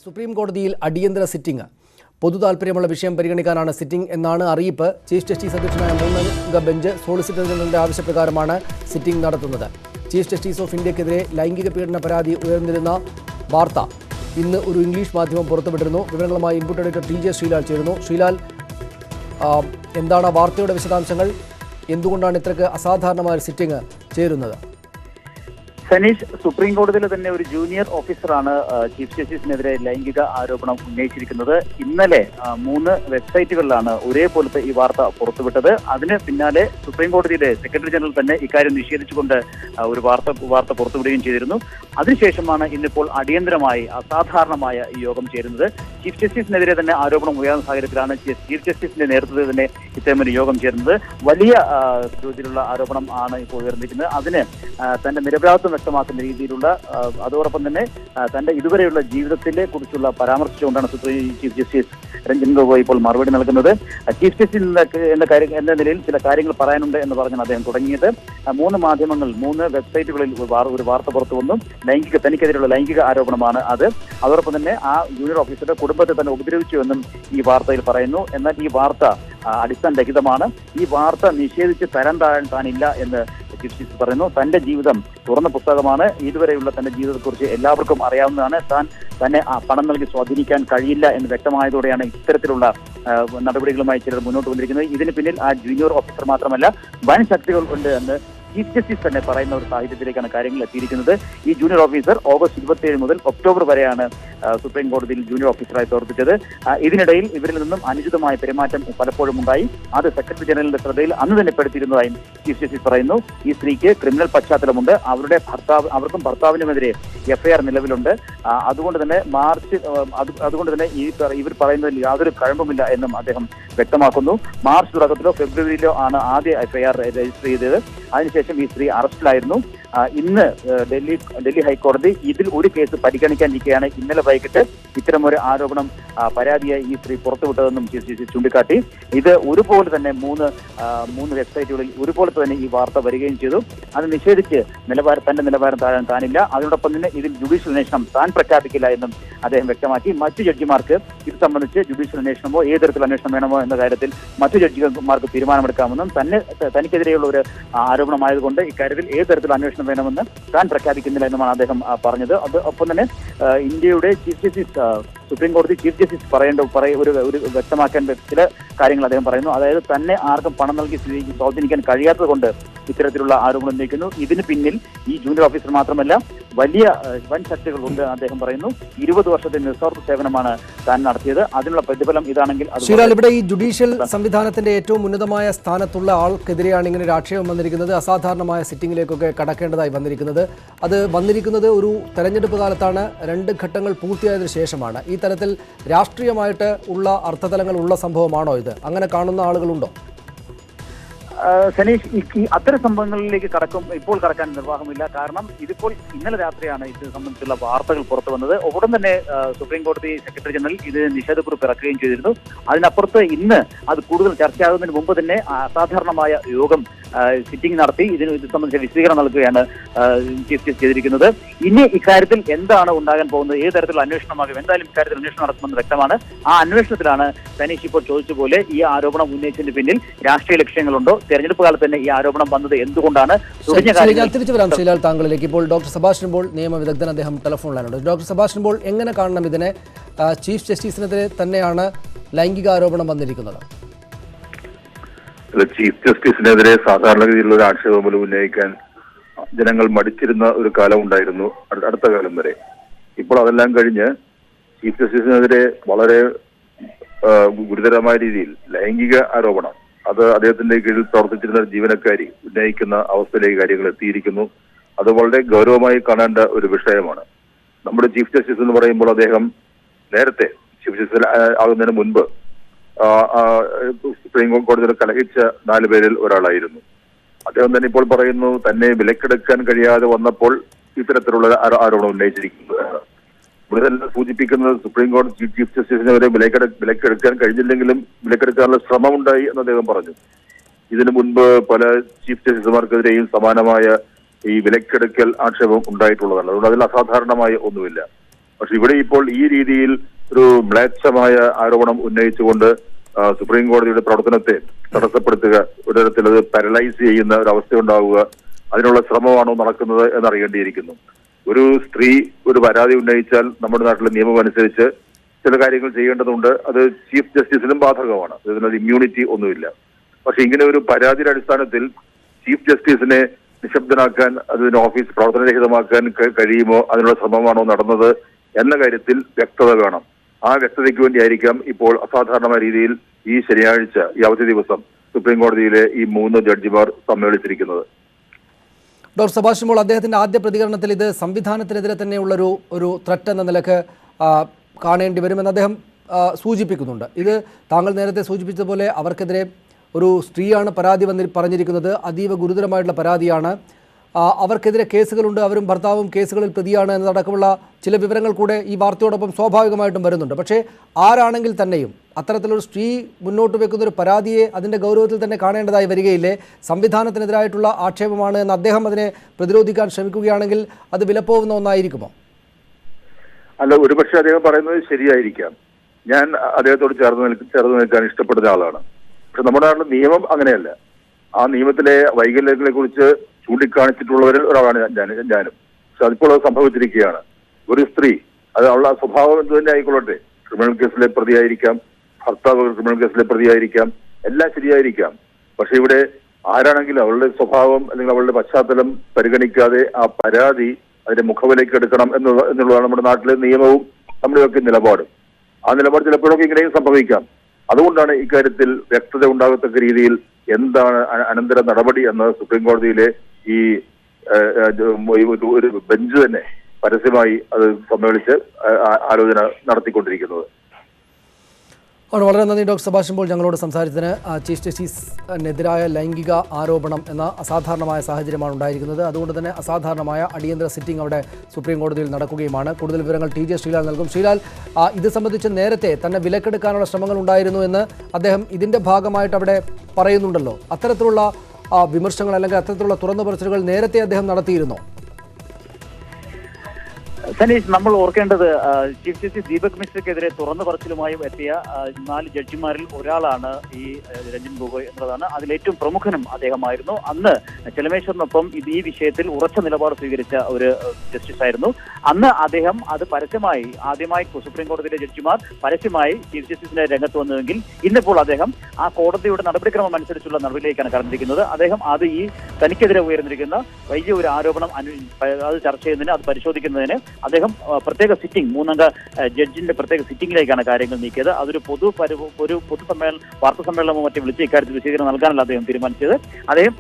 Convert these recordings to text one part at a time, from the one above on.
Supreme കോടതിയിൽ അടിയന്തര sitting. പൊതു താൽപര്യമുള്ള വിഷയം പരിഗണിക്കാനാണ് സിറ്റിംഗ് എന്നാണ് അറിയിപ്പ്. ചീഫ് ജസ്റ്റിസ് അധ്യക്ഷനായ 3-അംഗ ബെഞ്ച് സോളിസിറ്റർ ജനറലിന്റെ ആവശ്യപ്രകാരമാണ് സിറ്റിംഗ് നടത്തുന്നത്. ചീഫ് ജസ്റ്റിസ് ഓഫ് ഇന്ത്യക്കെതിരെ ലൈംഗിക പീഡന പരാതി ഉയർന്നിരുന്ന വാർത്ത ഇന്ന് ഒരു ഇംഗ്ലീഷ് മാധ്യമം പുറത്തുവിട്ടിരുന്നു. വിവരങ്ങളുമായി ഇൻപുട്ട് എഡിറ്റർ TJ ശ്രീലാൽ ചേരുന്നു. ശ്രീലാൽ, എന്താണ് വാർത്തയുടെ വിശദാംശങ്ങൾ? എന്തുകൊണ്ടാണ് ഇത്രയ്ക്ക് അസാധാരണമായ സിറ്റിംഗ് ചേരുന്നത്? സനീഷ്, സുപ്രീം കോടതിയിലെ തന്നെ ഒരു ജൂനിയർ ഓഫീസറാണ് ചീഫ് ജസ്റ്റിസിനെതിരെ ലൈംഗിക ആരോപണം ഉന്നയിച്ചിരിക്കുന്നത്. ഇന്നലെ 3 വെബ്സൈറ്റുകളിലാണ് ഒരേപോലത്തെ ഈ വാർത്ത പുറത്തുവിട്ടത്. അതിന് പിന്നാലെ സുപ്രീം കോടതിയിലെ സെക്രട്ടറി ജനറൽ തന്നെ ഇക്കാര്യം നിഷേധിച്ചുകൊണ്ട് ഒരു വാർത്ത പുറത്തുവിടുകയും ചെയ്തിരുന്നു. അതിനുശേഷമാണ് ഇന്നിപ്പോൾ അടിയന്തരമായി അസാധാരണമായ ഈ യോഗം ചേരുന്നത്. ചീഫ് ജസ്റ്റിസിനെതിരെ തന്നെ ആരോപണം ഉയർന്ന സാഹചര്യത്തിലാണ് ചീഫ് ജസ്റ്റിസിന്റെ നേതൃത്വത്തിൽ തന്നെ ഇത്തരമൊരു യോഗം ചേരുന്നത്. വലിയ തോതിലുള്ള ആരോപണം ആണ് ഇപ്പോൾ ഉയർന്നിരിക്കുന്നത്. അതിന് തന്റെ നിരപരാധിത്വം വ്യക്തമാക്കുന്ന രീതിയിലുള്ള, അതോടൊപ്പം തന്നെ തന്റെ ഇതുവരെയുള്ള ജീവിതത്തിലെ കുറിച്ചുള്ള പരാമർശിച്ചുകൊണ്ടാണ് supreme chief justice Ranjan Gogoi ഇപ്പോൾ മറുപടി നൽകുന്നത്. ചീഫ് ജസ്റ്റിസ് എന്ന നിലയിൽ ചില കാര്യങ്ങൾ പറയാനുണ്ട് എന്ന് പറഞ്ഞാണ് അദ്ദേഹം തുടങ്ങിയത്. 3 മാധ്യമങ്ങൾ 3 വെബ്സൈറ്റുകളിൽ ഒരു വാർത്ത പുറത്തു വന്നു. തനിക്കെതിരെയുള്ള ലൈംഗിക ആരോപണമാണ് അത്. അതോടൊപ്പം തന്നെ ആ ജൂനിയർ ഓഫീസറുടെ കുടുംബത്തെ തന്നെ ഉപദ്രവിച്ചുവെന്നും ഈ വാർത്തയിൽ പറയുന്നു. എന്നാൽ ഈ വാർത്ത അടിസ്ഥാനരഹിതമാണ്. ഈ വാർത്ത നിഷേധിച്ച് തരം താഴാൻ താനില്ല എന്ന് ചീഫ് ജസ്റ്റിസ് പറയുന്നു. തന്റെ ജീവിതം തുറന്ന പുസ്തകമാണ്. ഇതുവരെയുള്ള തന്റെ ജീവിതത്തെക്കുറിച്ച് എല്ലാവർക്കും അറിയാവുന്നതാണ്. തന്നെ പണം നൽകി സ്വാധീനിക്കാൻ കഴിയില്ല എന്ന് വ്യക്തമായതോടെയാണ് ഇത്തരത്തിലുള്ള നടപടികളുമായി ചിലർ മുന്നോട്ട് വന്നിരിക്കുന്നത്. ഇതിന് പിന്നിൽ ആ ജൂനിയർ ഓഫീസർ മാത്രമല്ല, വൻ ശക്തികൾ ഉണ്ട് എന്ന് ചീഫ് ജസ്റ്റിസ് തന്നെ പറയുന്ന ഒരു സാഹചര്യത്തിലേക്കാണ് കാര്യങ്ങൾ എത്തിയിരിക്കുന്നത്. ഈ ജൂനിയർ ഓഫീസർ ഓഗസ്റ്റ് 27 മുതൽ ഒക്ടോബർ വരെയാണ് സുപ്രീം കോടതിയിൽ ജൂനിയർ ഓഫീസറായി പ്രവർത്തിച്ചത്. ഇതിനിടയിൽ ഇവരിൽ നിന്നും അനുചിതമായ പെരുമാറ്റം പലപ്പോഴും ഉണ്ടായി. അത് സെക്രട്ടറി ജനറലിന്റെ ശ്രദ്ധയിൽ അന്ന് തന്നെ പെടുത്തിയിരുന്നതായും ചീഫ് ജസ്റ്റിസ് പറയുന്നു. ഈ സ്ത്രീക്ക് ക്രിമിനൽ പശ്ചാത്തലമുണ്ട്. അവർക്കും ഭർത്താവിനുമെതിരെ FIR നിലവിലുണ്ട്. അതുകൊണ്ട് തന്നെ ഇവർ പറയുന്നതിൽ യാതൊരു കഴമ്പുമില്ല എന്നും അദ്ദേഹം വ്യക്തമാക്കുന്നു. മാർച്ച് തുടക്കത്തിലോ ഫെബ്രുവരിയിലോ ആണ് ആദ്യ FIR രജിസ്റ്റർ ചെയ്തത്. അതിനുശേഷം ഈ സ്ത്രീ അറസ്റ്റിലായിരുന്നു. ഇന്ന് ഡൽഹി ഹൈക്കോടതി ഇതിൽ ഒരു കേസ് പരിഗണിക്കാനിരിക്കെയാണ് ഇന്നലെ വൈകിട്ട് ഇത്തരമൊരു ആരോപണം പരാതിയായി ഈ സ്ത്രീ പുറത്തുവിട്ടതെന്നും ചീഫ് ജസ്റ്റിസ് ചൂണ്ടിക്കാട്ടി. ഇത് ഒരുപോലെ തന്നെ 3 വെബ്സൈറ്റുകളിൽ ഒരുപോലെ തന്നെ ഈ വാർത്ത വരികയും ചെയ്തു. അത് നിഷേധിച്ച് തന്റെ നിലവാരം താഴാൻ താനില്ല. അതിനോടൊപ്പം തന്നെ ഇതിൽ ജുഡീഷ്യൽ അന്വേഷണം താൻ പ്രഖ്യാപിക്കില്ല എന്നും അദ്ദേഹം വ്യക്തമാക്കി. മറ്റു ജഡ്ജിമാർക്ക് ഇത് സംബന്ധിച്ച് ജുഡീഷ്യൽ അന്വേഷണമോ ഏത് തരത്തിലുള്ള അന്വേഷണം വേണമോ എന്ന കാര്യത്തിൽ മറ്റു ജഡ്ജിമാർക്ക് തീരുമാനമെടുക്കാമെന്നും തനിക്കെതിരെയുള്ള ഒരു ആരോപണമായതുകൊണ്ട് ഇക്കാര്യത്തിൽ ഏത് തരത്തിലുള്ള അന്വേഷണം വേണമെന്ന് താൻ പ്രഖ്യാപിക്കുന്നില്ല എന്നുമാണ് അദ്ദേഹം പറഞ്ഞത്. ഒപ്പം തന്നെ ഇന്ത്യയുടെ ചീഫ് ജസ്റ്റിസ് സുപ്രീം കോടതി ചീഫ് ജസ്റ്റിസ് ഒരു വ്യക്തമാക്കേണ്ട ചില കാര്യങ്ങൾ അദ്ദേഹം പറയുന്നു. അതായത് തന്നെ ആർക്കും പണം നൽകി സ്വാധീനിക്കാൻ കഴിയാത്തത് കൊണ്ട് ഇത്തരത്തിലുള്ള ആരോപണം ഉന്നയിക്കുന്നു. ഇതിന് പിന്നിൽ ഈ ജൂനിയർ ഓഫീസർ മാത്രമല്ല വലിയ വൻ ശക്തികളുണ്ട് അദ്ദേഹം പറയുന്നു. 20 വർഷത്തെ നിസ്വാർത്ഥ സേവനമാണ് താൻ നടത്തിയത്. അതിനുള്ള പ്രതിഫലം ഇതാണെങ്കിൽ ഇവിടെ ഈ ജുഡീഷ്യൽ സംവിധാനത്തിന്റെ ഏറ്റവും ഉന്നതമായ സ്ഥാനത്തുള്ള ആൾക്കെതിരെയാണ് ഇങ്ങനെ ഒരു ആക്ഷേപം വന്നിരിക്കുന്നത്. അസാധാരണമായ സിറ്റിംഗിലേക്കൊക്കെ കടക്കേണ്ടതായി വന്നിരിക്കുന്നത് ഒരു തെരഞ്ഞെടുപ്പ് കാലത്താണ്. 2 ഘട്ടങ്ങൾ പൂർത്തിയായതിനു ശേഷമാണ്. ഈ തരത്തിൽ രാഷ്ട്രീയമായിട്ട് ഉള്ള അർത്ഥതലങ്ങൾ ഉള്ള സംഭവമാണോ ഇത്? അങ്ങനെ കാണുന്ന ആളുകളുണ്ടോ? സനീഷ്, അത്തരം സംഭവങ്ങളിലേക്ക് ഇപ്പോൾ കടക്കാൻ നിർവാഹമില്ല. കാരണം ഇതിപ്പോൾ ഇന്നലെ രാത്രിയാണ് ഇത് സംബന്ധിച്ചുള്ള വാർത്തകൾ പുറത്തു വന്നത്. ഉടൻ തന്നെ സുപ്രീം കോടതി സെക്രട്ടറി ജനറൽ ഇത് നിഷേധക്കുറിപ്പ് ഇറക്കുകയും ചെയ്തിരുന്നു. അതിനപ്പുറത്ത് ഇന്ന് അത് കൂടുതൽ ചർച്ചയാകുന്നതിന് മുമ്പ് തന്നെ അസാധാരണമായ യോഗം സിറ്റിംഗ് നടത്തി ഇത് സംബന്ധിച്ച വിശദീകരണം നൽകുകയാണ് ചീഫ് ജസ്റ്റിസ് ചെയ്തിരിക്കുന്നത്. ഇനി ഇക്കാര്യത്തിൽ എന്താണ് ഉണ്ടാകാൻ പോകുന്നത്, ഏത് തരത്തിലുള്ള അന്വേഷണമാകും, എന്തായാലും ഇക്കാര്യത്തിൽ അന്വേഷണം നടക്കുമെന്ന് വ്യക്തമാണ്. ആ അന്വേഷണത്തിലാണ് സനീഷ് ഇപ്പോൾ ചോദിച്ച പോലെ ഈ ആരോപണം ഉന്നയിച്ചതിന് പിന്നിൽ രാഷ്ട്രീയ ലക്ഷ്യങ്ങളുണ്ടോ, തെരഞ്ഞെടുപ്പ് കാലത്ത് തന്നെ ഈ ആരോപണം വന്നത് എന്തുകൊണ്ടാണ് തുടങ്ങിയ കാര്യങ്ങൾ. തിരിച്ചു വരാം ശ്രീലാൽ താങ്കളിലേക്ക്. ഇപ്പോൾ ഡോക്ടർ സെബാസ്റ്റ്യൻ പോൾ, നിയമവിദഗ്ധൻ, അദ്ദേഹം ടെലിഫോണിലാണ്. ഡോക്ടർ സെബാസ്റ്റ്യൻ പോൾ, എങ്ങനെ കാണണം ഇതിനെ? ചീഫ് ജസ്റ്റിസിനെതിരെ തന്നെയാണ് ലൈംഗിക ആരോപണം വന്നിരിക്കുന്നത്. ചീഫ് ജസ്റ്റിസിനെതിരെ സാധാരണഗതിയിലുള്ള ഒരു ആക്ഷേപം പോലും ഉന്നയിക്കാൻ ജനങ്ങൾ മടിച്ചിരുന്ന ഒരു കാലം ഉണ്ടായിരുന്നു, അടുത്ത കാലം വരെ. ഇപ്പോൾ അതെല്ലാം കഴിഞ്ഞ് ചീഫ് ജസ്റ്റിസിനെതിരെ വളരെ ഗുരുതരമായ രീതിയിൽ ലൈംഗിക ആരോപണം അത് അദ്ദേഹത്തിന്റെ കീഴിൽ പ്രവർത്തിച്ചിരുന്ന ജീവനക്കാരി ഉന്നയിക്കുന്ന അവസ്ഥയിലേക്ക് കാര്യങ്ങൾ എത്തിയിരിക്കുന്നു. അത് വളരെ ഗൗരവമായി കാണേണ്ട ഒരു വിഷയമാണ്. നമ്മുടെ ചീഫ് ജസ്റ്റിസ് എന്ന് പറയുമ്പോൾ അദ്ദേഹം നേരത്തെ ചീഫ് ജസ്റ്റിസ് ആകുന്നതിന് മുൻപ് സുപ്രീം കോടതിയിൽ കലഹിച്ച 4 പേരിൽ ഒരാളായിരുന്നു. അദ്ദേഹം തന്നെ ഇപ്പോൾ പറയുന്നു തന്നെ വിലക്കെടുക്കാൻ കഴിയാതെ വന്നപ്പോൾ ഇത്തരത്തിലുള്ള ആരോപണം ഉന്നയിച്ചിരിക്കുന്നത്. ഇവിടെ തന്നെ സൂചിപ്പിക്കുന്നത് സുപ്രീം കോടതി ചീഫ് ജസ്റ്റിസിനെ വരെ വിലക്കെടുക്കാൻ കഴിഞ്ഞില്ലെങ്കിലും വിലക്കെടുക്കാനുള്ള ശ്രമമുണ്ടായി എന്ന് അദ്ദേഹം പറഞ്ഞു. ഇതിനു മുൻപ് പല ചീഫ് ജസ്റ്റിസുമാർക്കെതിരെയും സമാനമായ ഈ വിലക്കെടുക്കൽ ആക്ഷേപം ഉണ്ടായിട്ടുള്ളതാണ്. അതുകൊണ്ട് അതിൽ അസാധാരണമായ ഒന്നുമില്ല. പക്ഷെ ഇവിടെ ഇപ്പോൾ ഈ രീതിയിൽ ഒരു മ്ലേച്ഛമായ ആരോപണം ഉന്നയിച്ചുകൊണ്ട് സുപ്രീം കോടതിയുടെ പ്രവർത്തനത്തെ തടസ്സപ്പെടുത്തുക, ഒരു തരത്തിൽ അത് പാരലൈസ് ചെയ്യുന്ന ഒരു അവസ്ഥ ഉണ്ടാവുക, അതിനുള്ള ശ്രമമാണോ നടക്കുന്നത് എന്നറിയേണ്ടിയിരിക്കുന്നു. ഒരു സ്ത്രീ ഒരു പരാതി ഉന്നയിച്ചാൽ നമ്മുടെ നാട്ടിലെ നിയമം അനുസരിച്ച് ചില കാര്യങ്ങൾ ചെയ്യേണ്ടതുണ്ട്. അത് ചീഫ് ജസ്റ്റിസിനും ബാധകമാണ്. ഇതിനൊരു ഇമ്മ്യൂണിറ്റി ഒന്നുമില്ല. പക്ഷെ ഇങ്ങനെ ഒരു പരാതിയുടെ അടിസ്ഥാനത്തിൽ ചീഫ് ജസ്റ്റിസിനെ നിശബ്ദനാക്കാൻ, അതിന് ഓഫീസ് പ്രവർത്തനരഹിതമാക്കാൻ കഴിയുമോ, അതിനുള്ള ശ്രമമാണോ നടന്നത് എന്ന കാര്യത്തിൽ വ്യക്തത വേണം. ആ വ്യക്തതയ്ക്ക് വേണ്ടിയായിരിക്കാം ഇപ്പോൾ അസാധാരണമായ രീതിയിൽ ഈ ശനിയാഴ്ച, ഈ അവധി ദിവസം സുപ്രീം കോടതിയിലെ ഈ 3 ജഡ്ജിമാർ സമ്മേളിച്ചിരിക്കുന്നത്. ഡോക്ടർ സുഭാഷ് മോൾ, അദ്ദേഹത്തിന്റെ ആദ്യ പ്രതികരണത്തിൽ ഇത് സംവിധാനത്തിനെതിരെ തന്നെയുള്ളൊരു ത്രെറ്റ് എന്ന നിലക്ക് കാണേണ്ടി വരുമെന്ന് അദ്ദേഹം സൂചിപ്പിക്കുന്നുണ്ട്. ഇത് താങ്കൾ നേരത്തെ സൂചിപ്പിച്ചതുപോലെ അവർക്കെതിരെ ഒരു സ്ത്രീയാണ് പരാതി പറഞ്ഞിരിക്കുന്നത്. അതീവ ഗുരുതരമായിട്ടുള്ള പരാതിയാണ്. അവർക്കെതിരെ കേസുകളുണ്ട്, അവരും ഭർത്താവും കേസുകളിൽ പ്രതിയാണ് എന്നതടക്കമുള്ള ചില വിവരങ്ങൾ കൂടെ ഈ വാർത്തയോടൊപ്പം സ്വാഭാവികമായിട്ടും വരുന്നുണ്ട്. പക്ഷേ ആരാണെങ്കിൽ തന്നെയും അത്തരത്തിലൊരു സ്ത്രീ മുന്നോട്ട് വെക്കുന്ന ഒരു പരാതിയെ അതിൻ്റെ ഗൗരവത്തിൽ തന്നെ കാണേണ്ടതായി വരികയില്ലേ? സംവിധാനത്തിനെതിരായിട്ടുള്ള ആക്ഷേപമാണ് എന്ന് അദ്ദേഹം അതിനെ പ്രതിരോധിക്കാൻ ശ്രമിക്കുകയാണെങ്കിൽ അത് വിലപ്പോവുന്ന ഒന്നായിരിക്കുമോ? അല്ല, ഒരുപക്ഷെ അദ്ദേഹം പറയുന്നത് ശരിയായിരിക്കാം. ഞാൻ അദ്ദേഹത്തോട് ചേർന്ന് നിൽക്കാൻ ഇഷ്ടപ്പെടുന്ന ആളാണ്. പക്ഷെ നമ്മുടെ നാട്ടിലെ നിയമം അങ്ങനെയല്ല. ആ നിയമത്തിലെ വൈകല്യങ്ങളെ കുറിച്ച് ചൂണ്ടിക്കാണിച്ചിട്ടുള്ളവരിൽ ഒരാളാണ് ഞാനും. പക്ഷെ അതിപ്പോൾ അത് സംഭവിച്ചിരിക്കുകയാണ്. ഒരു സ്ത്രീ, അത് അവളുടെ സ്വഭാവം എന്ത് തന്നെ ആയിക്കൊള്ളട്ടെ, ക്രിമിനൽ കേസിലെ പ്രതിയായിരിക്കാം, ഭർത്താവ് ക്രിമിനൽ കേസിലെ പ്രതിയായിരിക്കാം, എല്ലാം ശരിയായിരിക്കാം. പക്ഷെ ഇവിടെ ആരാണെങ്കിലും അവളുടെ സ്വഭാവം അല്ലെങ്കിൽ അവളുടെ പശ്ചാത്തലം പരിഗണിക്കാതെ ആ പരാതി അതിന്റെ മുഖവിലേക്ക് എടുക്കണം എന്നുള്ളതാണ് നമ്മുടെ നാട്ടിലെ നിയമവും നമ്മുടെയൊക്കെ നിലപാടും. ആ നിലപാട് ചിലപ്പോഴൊക്കെ ഇങ്ങനെയും സംഭവിക്കാം. അതുകൊണ്ടാണ് ഇക്കാര്യത്തിൽ വ്യക്തത ഉണ്ടാകത്തക്ക രീതിയിൽ എന്താണ് അനന്തര നടപടി എന്ന് സുപ്രീം കോടതിയിലെ ഈ ഒരു ബെഞ്ച് തന്നെ പരസ്യമായി അത് സമ്മേളിച്ച് ആലോചന നടത്തിക്കൊണ്ടിരിക്കുന്നത്. വളരെ നന്ദി ഡോക്ടർ സുഭാഷ് മോൾ ഞങ്ങളോട് സംസാരിച്ചതിന്. ചീഫ് ജസ്റ്റിസിനെതിരായ ലൈംഗിക ആരോപണം എന്ന അസാധാരണമായ സാഹചര്യമാണ് ഉണ്ടായിരിക്കുന്നത്. അതുകൊണ്ട് തന്നെ അസാധാരണമായ അടിയന്തര സിറ്റിംഗ് അവിടെ സുപ്രീം കോടതിയിൽ നടക്കുകയുമാണ്. കൂടുതൽ വിവരങ്ങൾ ടി ജെ ശ്രീലാൽ നൽകും. ശ്രീലാൽ, ഇത് സംബന്ധിച്ച് നേരത്തെ തന്നെ വിലക്കെടുക്കാനുള്ള ശ്രമങ്ങൾ ഉണ്ടായിരുന്നു എന്ന് അദ്ദേഹം ഇതിൻ്റെ ഭാഗമായിട്ട് അവിടെ പറയുന്നുണ്ടല്ലോ. അത്തരത്തിലുള്ള വിമർശനങ്ങൾ അല്ലെങ്കിൽ അത്തരത്തിലുള്ള തുറന്നു പറച്ചിലുകൾ നേരത്തെ അദ്ദേഹം നടത്തിയിരുന്നോ? സനീഷ്, നമ്മൾ ഓർക്കേണ്ടത് ചീഫ് ജസ്റ്റിസ് ദീപക് മിശ്രയ്ക്കെതിരെ തുറന്നു പറച്ചിലുമായും എത്തിയ 4 ജഡ്ജിമാരിൽ ഒരാളാണ് ഈ രഞ്ജൻ ഗൊഗോയ് എന്നുള്ളതാണ്. അതിലേറ്റവും പ്രമുഖനും അദ്ദേഹമായിരുന്നു. അന്ന് ചെലമേശ്വറിനൊപ്പം ഈ വിഷയത്തിൽ ഉറച്ച നിലപാട് സ്വീകരിച്ച ഒരു ജസ്റ്റിസ് ആയിരുന്നു. അന്ന് അദ്ദേഹം അത് പരസ്യമായി, ആദ്യമായി സുപ്രീം കോടതിയിലെ ജഡ്ജിമാർ പരസ്യമായി ചീഫ് ജസ്റ്റിസിന്റെ രംഗത്ത് വന്നതെങ്കിൽ ഇന്നിപ്പോൾ അദ്ദേഹം ആ കോടതിയുടെ നടപടിക്രമം അനുസരിച്ചുള്ള നടപടിയിലേക്കാണ് കടന്നിരിക്കുന്നത്. അദ്ദേഹം അത് ഈ തനിക്കെതിരെ ഉയർന്നിരിക്കുന്ന വലിയ ഒരു ആരോപണം അത് ചർച്ച ചെയ്യുന്നതിന്, അത് പരിശോധിക്കുന്നതിന് അദ്ദേഹം പ്രത്യേക സിറ്റിംഗ്, 3 അംഗ ജഡ്ജിന്റെ പ്രത്യേക സിറ്റിംഗിലേക്കാണ് കാര്യങ്ങൾ നീക്കിയത്. അതൊരു വാർത്താ സമ്മേളനമോ മറ്റും വിളിച്ച് ഇക്കാര്യത്തിൽ വിശദീകരണം നൽകാനല്ല അദ്ദേഹം തീരുമാനിച്ചത്. അദ്ദേഹം